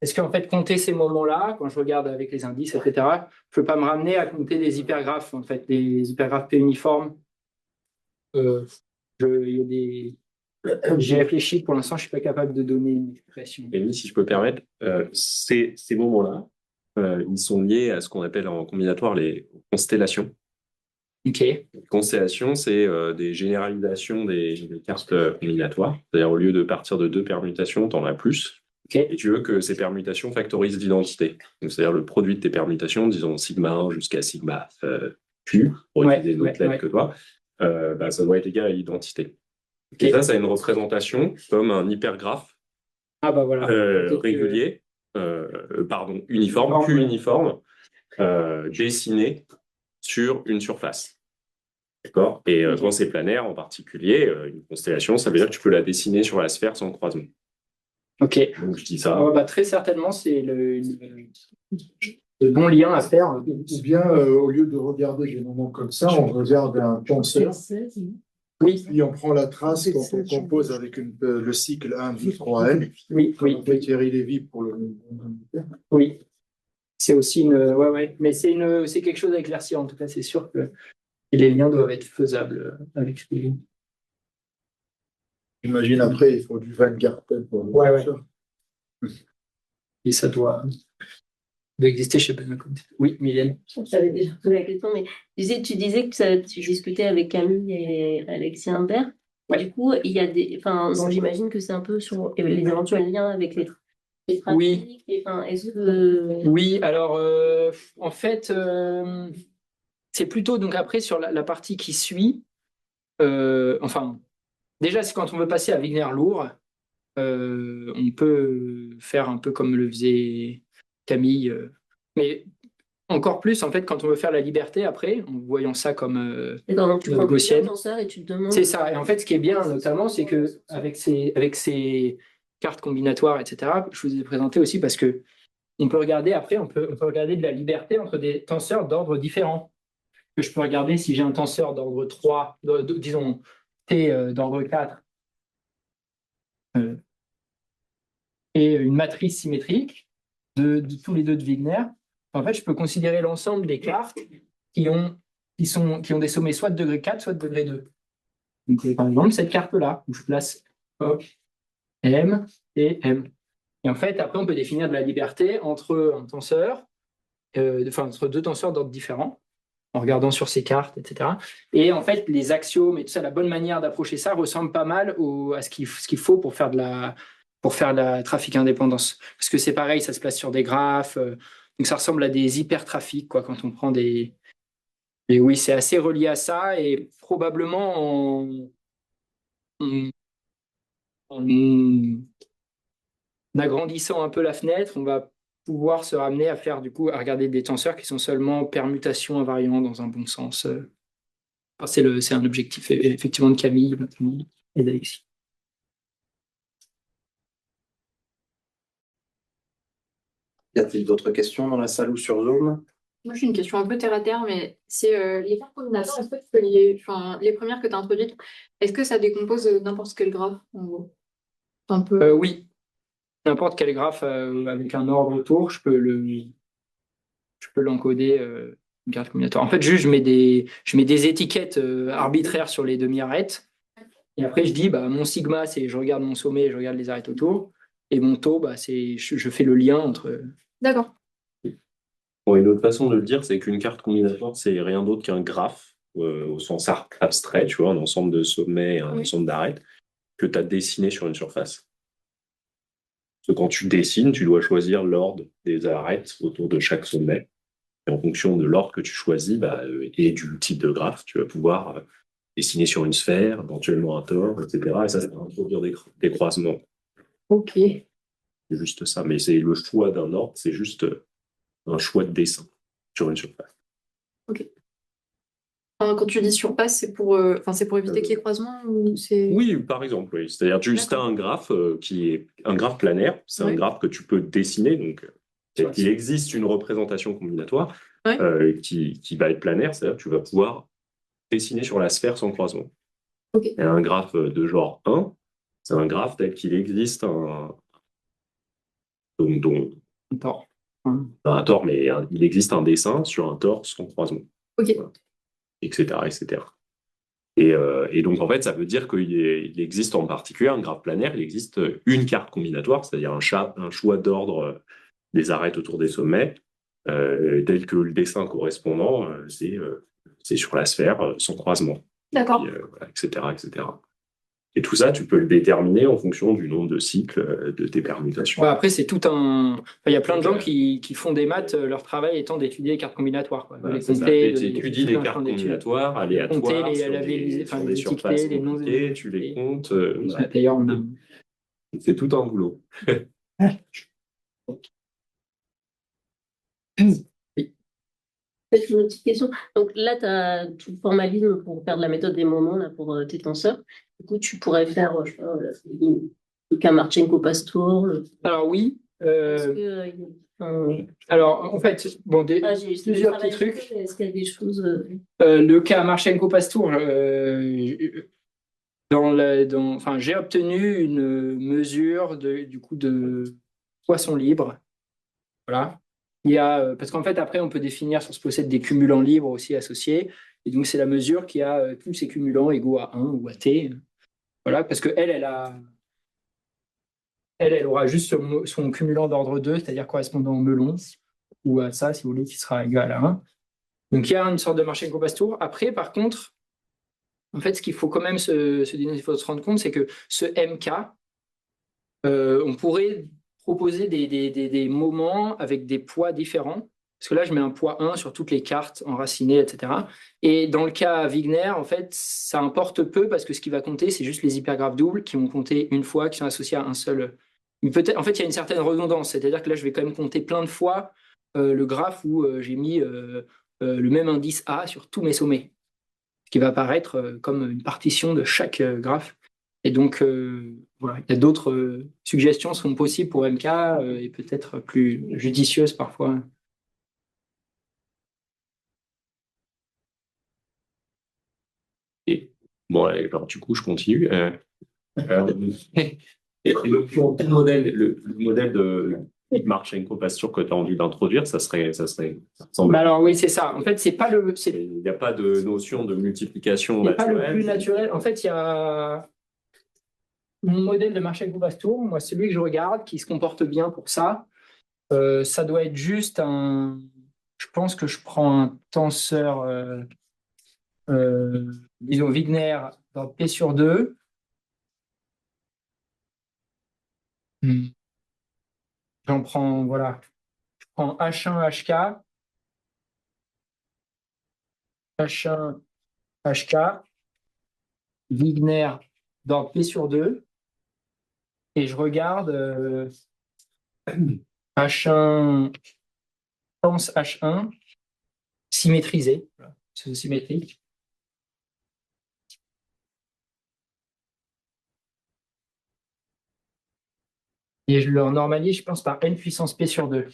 Est-ce qu'en fait, compter ces moments-là, quand je regarde avec les indices, etc., je ne peux pas me ramener à compter des hypergraphes, en fait, des hypergraphes P uniformes. J'ai réfléchi, pour l'instant, je ne suis pas capable de donner une expression. Rémi, si je peux permettre, ces moments-là, ils sont liés à ce qu'on appelle en combinatoire les constellations. Ok. Les constellations, c'est des généralisations des cartes combinatoires. C'est-à-dire, au lieu de partir de 2 permutations, tu en as plus. Okay. Et tu veux que ces permutations factorisent l'identité. C'est-à-dire le produit de tes permutations, disons sigma 1 jusqu'à sigma Q, pour utiliser une autre lettre que toi, ça doit être égal à l'identité. Okay. Et ça a une représentation comme un hypergraphe régulier, uniforme, Q uniforme, dessiné sur une surface. D'accord. Et quand c'est planaire en particulier, une constellation, ça veut dire que tu peux la dessiner sur la sphère sans croisement. Ok. Donc je dis ça. Très certainement, c'est le bon lien à faire. Ou bien, au lieu de regarder des moments comme ça, on regarde un tenseur. Oui. Puis on prend la trace quand on compose avec le cycle 1, 2, 3, N. Oui. On fait Thierry Lévy pour le. Oui. C'est aussi mais c'est quelque chose à éclaircir. En tout cas, c'est sûr que les liens doivent être faisables avec les. J'imagine après, il faut du Van Garten pour ça. Et ça doit exister chez Benoît. Oui, Mylène. J'avais déjà posé la question, mais tu disais que tu discutais avec Camille et Alexis Imbert. Ouais. Du coup, il y a donc j'imagine que c'est un peu sur les éventuels liens avec les trafics. Oui. Est-ce que... Oui, alors en fait, c'est plutôt donc après sur la partie qui suit. Déjà, c'est quand on veut passer à Wigner-Lourd, on peut faire un peu comme le faisait Camille, mais encore plus en fait quand on veut faire la liberté après, en voyant ça comme donc tu prends gaussienne. Et tu te demandes... C'est ça. Et en fait, ce qui est bien notamment, c'est que avec ces cartes combinatoires, etc., je vous ai présenté aussi parce que on peut regarder après, on peut regarder de la liberté entre des tenseurs d'ordre différents. Que je peux regarder si j'ai un tenseur d'ordre 3, disons T d'ordre 4, et une matrice symétrique de tous les deux de Wigner. En fait, je peux considérer l'ensemble des cartes qui ont des sommets soit de degré 4, soit de degré 2. Donc, par exemple, cette carte-là, où je place M et M. Et en fait, après, on peut définir de la liberté entre un tenseur, entre 2 tenseurs d'ordre différents, en regardant sur ces cartes, etc. Et en fait, les axiomes et tout ça, la bonne manière d'approcher ça ressemble pas mal à ce qu'il faut pour faire de la trafic indépendance. Parce que c'est pareil, ça se place sur des graphes, donc ça ressemble à des hypertrafics, quoi, quand on prend des... Et oui, c'est assez relié à ça, et probablement en agrandissant un peu la fenêtre, on va pouvoir se ramener à faire à regarder des tenseurs qui sont seulement permutations invariants dans un bon sens. C'est un objectif effectivement de Camille et d'Alexis. Y a-t-il d'autres questions dans la salle ou sur Zoom? Moi, j'ai une question un peu terre à terre, mais c'est les cartes combinatoires, est-ce que tu peux les premières que tu as introduites, est-ce que ça décompose n'importe quel graphe en gros? Un peu... Oui. N'importe quel graphe avec un ordre autour, je peux l'encoder une carte combinatoire. En fait, juste je mets des étiquettes arbitraires sur les demi-arêtes. Et après, je dis, mon sigma, c'est je regarde mon sommet et je regarde les arêtes autour. Et mon taux, c'est je fais le lien entre... D'accord. Bon, une autre façon de le dire, c'est qu'une carte combinatoire, c'est rien d'autre qu'un graphe au sens abstrait, tu vois, un ensemble de sommets et un Oui. ensemble d'arêtes que tu as dessiné sur une surface. Parce que quand tu dessines, tu dois choisir l'ordre des arêtes autour de chaque sommet. Et en fonction de l'ordre que tu choisis et du type de graphe, tu vas pouvoir dessiner sur une sphère, éventuellement un tore, etc. Et ça va introduire des croisements. Ok. C'est juste ça. Mais c'est le choix d'un ordre, c'est juste un choix de dessin sur une surface. Enfin, quand tu dis surpasse, c'est pour éviter qu'il y ait croisement ou c'est. Oui, par exemple, oui. C'est-à-dire juste D'accord. un graphe qui est un graphe planaire. C'est un Ouais. graphe que tu peux dessiner. Donc, il existe une représentation combinatoire Ouais. qui va être planaire. C'est-à-dire que tu vas pouvoir dessiner sur la sphère sans croisement. Ok. Et un graphe de genre 1, c'est un graphe tel qu'il existe Attends. pas un tore, mais il existe un dessin sur un tore sans croisement. Ok. Voilà. Etc., etc. Et donc, en fait, ça veut dire qu'il existe en particulier un graphe planaire, il existe une carte combinatoire, c'est-à-dire un choix d'ordre des arêtes autour des sommets, tel que le dessin correspondant, c'est sur la sphère sans croisement, D'accord. voilà, etc., etc. Et tout ça, tu peux le déterminer en fonction du nombre de cycles de tes permutations. Ouais, après, c'est tout un. Enfin, il y a plein de gens qui font des maths, leur travail étant d'étudier les cartes combinatoires, quoi. De Voilà, les c'est ça. compter, Et tu étudies tout les un champ cartes d'études. combinatoires, Compter, aléatoires, les sur labelliser, sur les des surfaces étiqueter, les noms compliquées, tu les comptes. Ouais, d'ailleurs, on a. C'est tout un boulot. Oui. Peut-être une petite question. Donc là, tu formalises pour faire de la méthode des moments là, pour tes tenseurs. Du coup, tu pourrais faire, je sais pas, le cas Marchenko-Pastur. Alors, oui. Est-ce que, Alors, en fait, bon, j'ai plusieurs travaillé petits un trucs. peu, mais est-ce qu'il y a des choses. Le cas Marchenko-Pastour, enfin, j'ai obtenu une mesure du coup de poisson libre. Voilà. Parce qu'en fait, après, on peut définir si on se possède des cumulants libres aussi associés. Et donc, c'est la mesure qui a tous ces cumulants égaux à 1 ou à t. Voilà, parce qu'elle, elle aura juste son cumulant d'ordre 2, c'est-à-dire correspondant au melon, ou à ça, si vous voulez, qui sera égal à 1. Donc, il y a une sorte de Marchenko-Pastour. Après, par contre, en fait, ce qu'il faut quand même il faut se rendre compte, c'est que ce MK, on pourrait proposer des moments avec des poids différents. Parce que là, je mets un poids 1 sur toutes les cartes enracinées, etc. Et dans le cas Wigner, en fait, ça importe peu parce que ce qui va compter, c'est juste les hypergraphes doubles qui vont compter une fois, qui sont associés à un seul. Mais peut-être, en fait, il y a une certaine redondance. C'est-à-dire que là, je vais quand même compter plein de fois le graphe où j'ai mis le même indice A sur tous mes sommets, ce qui va apparaître comme une partition de chaque graphe. Et donc, voilà, il y a d'autres suggestions sont possibles pour MK et peut-être plus judicieuses parfois. Et bon, alors du coup, je continue. Et le modèle de Marchenko-Pastur que tu as envie d'introduire, ça ressemble. Bah alors oui, c'est ça. En fait, c'est pas Il n'y a pas de notion de multiplication c'est pas le naturelle. plus naturel. En fait, il y a mon modèle de Marchenko-Pastur, moi, celui que je regarde, qui se comporte bien pour ça. Ça doit être juste un. Je pense que je prends un tenseur, disons Wigner dans P sur 2. J'en prends, voilà. Je prends H1, HK, H1, HK, Wigner dans P sur 2. Et je regarde H1, pense H1, symétrisé. Voilà. C'est symétrique. Et je le normalise, je pense, par n puissance P sur 2.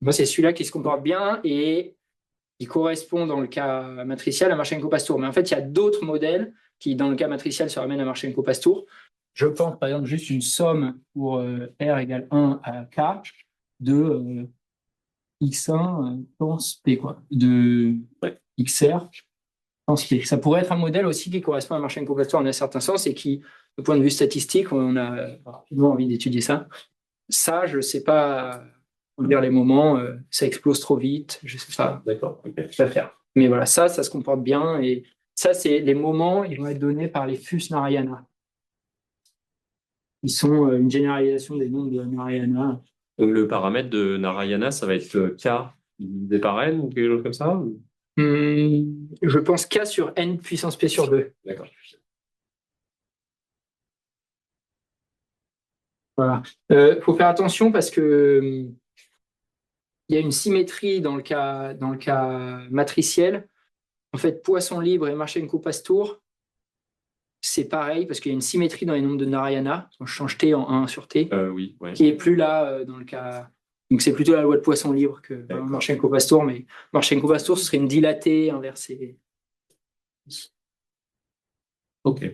Moi, c'est celui-là qui se comporte bien et qui correspond dans le cas matriciel à Marchenko-Pastour. Mais en fait, il y a d'autres modèles qui, dans le cas matriciel, se ramènent à Marchenko-Pastour. Je pense, par exemple, juste une somme pour R égale 1 à K de X1 pense P, quoi, de XR pense P. Ça pourrait être un modèle aussi qui correspond à Marchenko-Pastour en un certain sens et qui, de point de vue statistique, on a rapidement envie d'étudier ça. Ça, je ne sais pas dire les moments, ça explose trop vite, je ne sais pas. D'accord. Okay. Pas faire. Mais voilà, ça se comporte bien. Et ça, c'est les moments, ils vont être donnés par les fus Narayana. Ils sont une généralisation des nombres de Narayana. Donc le paramètre de Narayana, ça va être le K des par n ou quelque chose comme ça ou- Je pense K sur N puissance P sur 2. D'accord. Voilà. Faut faire attention parce que il y a une symétrie dans le cas matriciel. En fait, Poisson libre et Marchenko-Pastour, c'est pareil parce qu'il y a une symétrie dans les nombres de Narayana. On change T en 1 sur T, Oui, ouais. qui est plus là dans le cas. Donc c'est plutôt la loi de Poisson libre que D'accord. Marchenko-Pastour, mais Marchenko-Pastour, ce serait une dilatée inversée. Ok.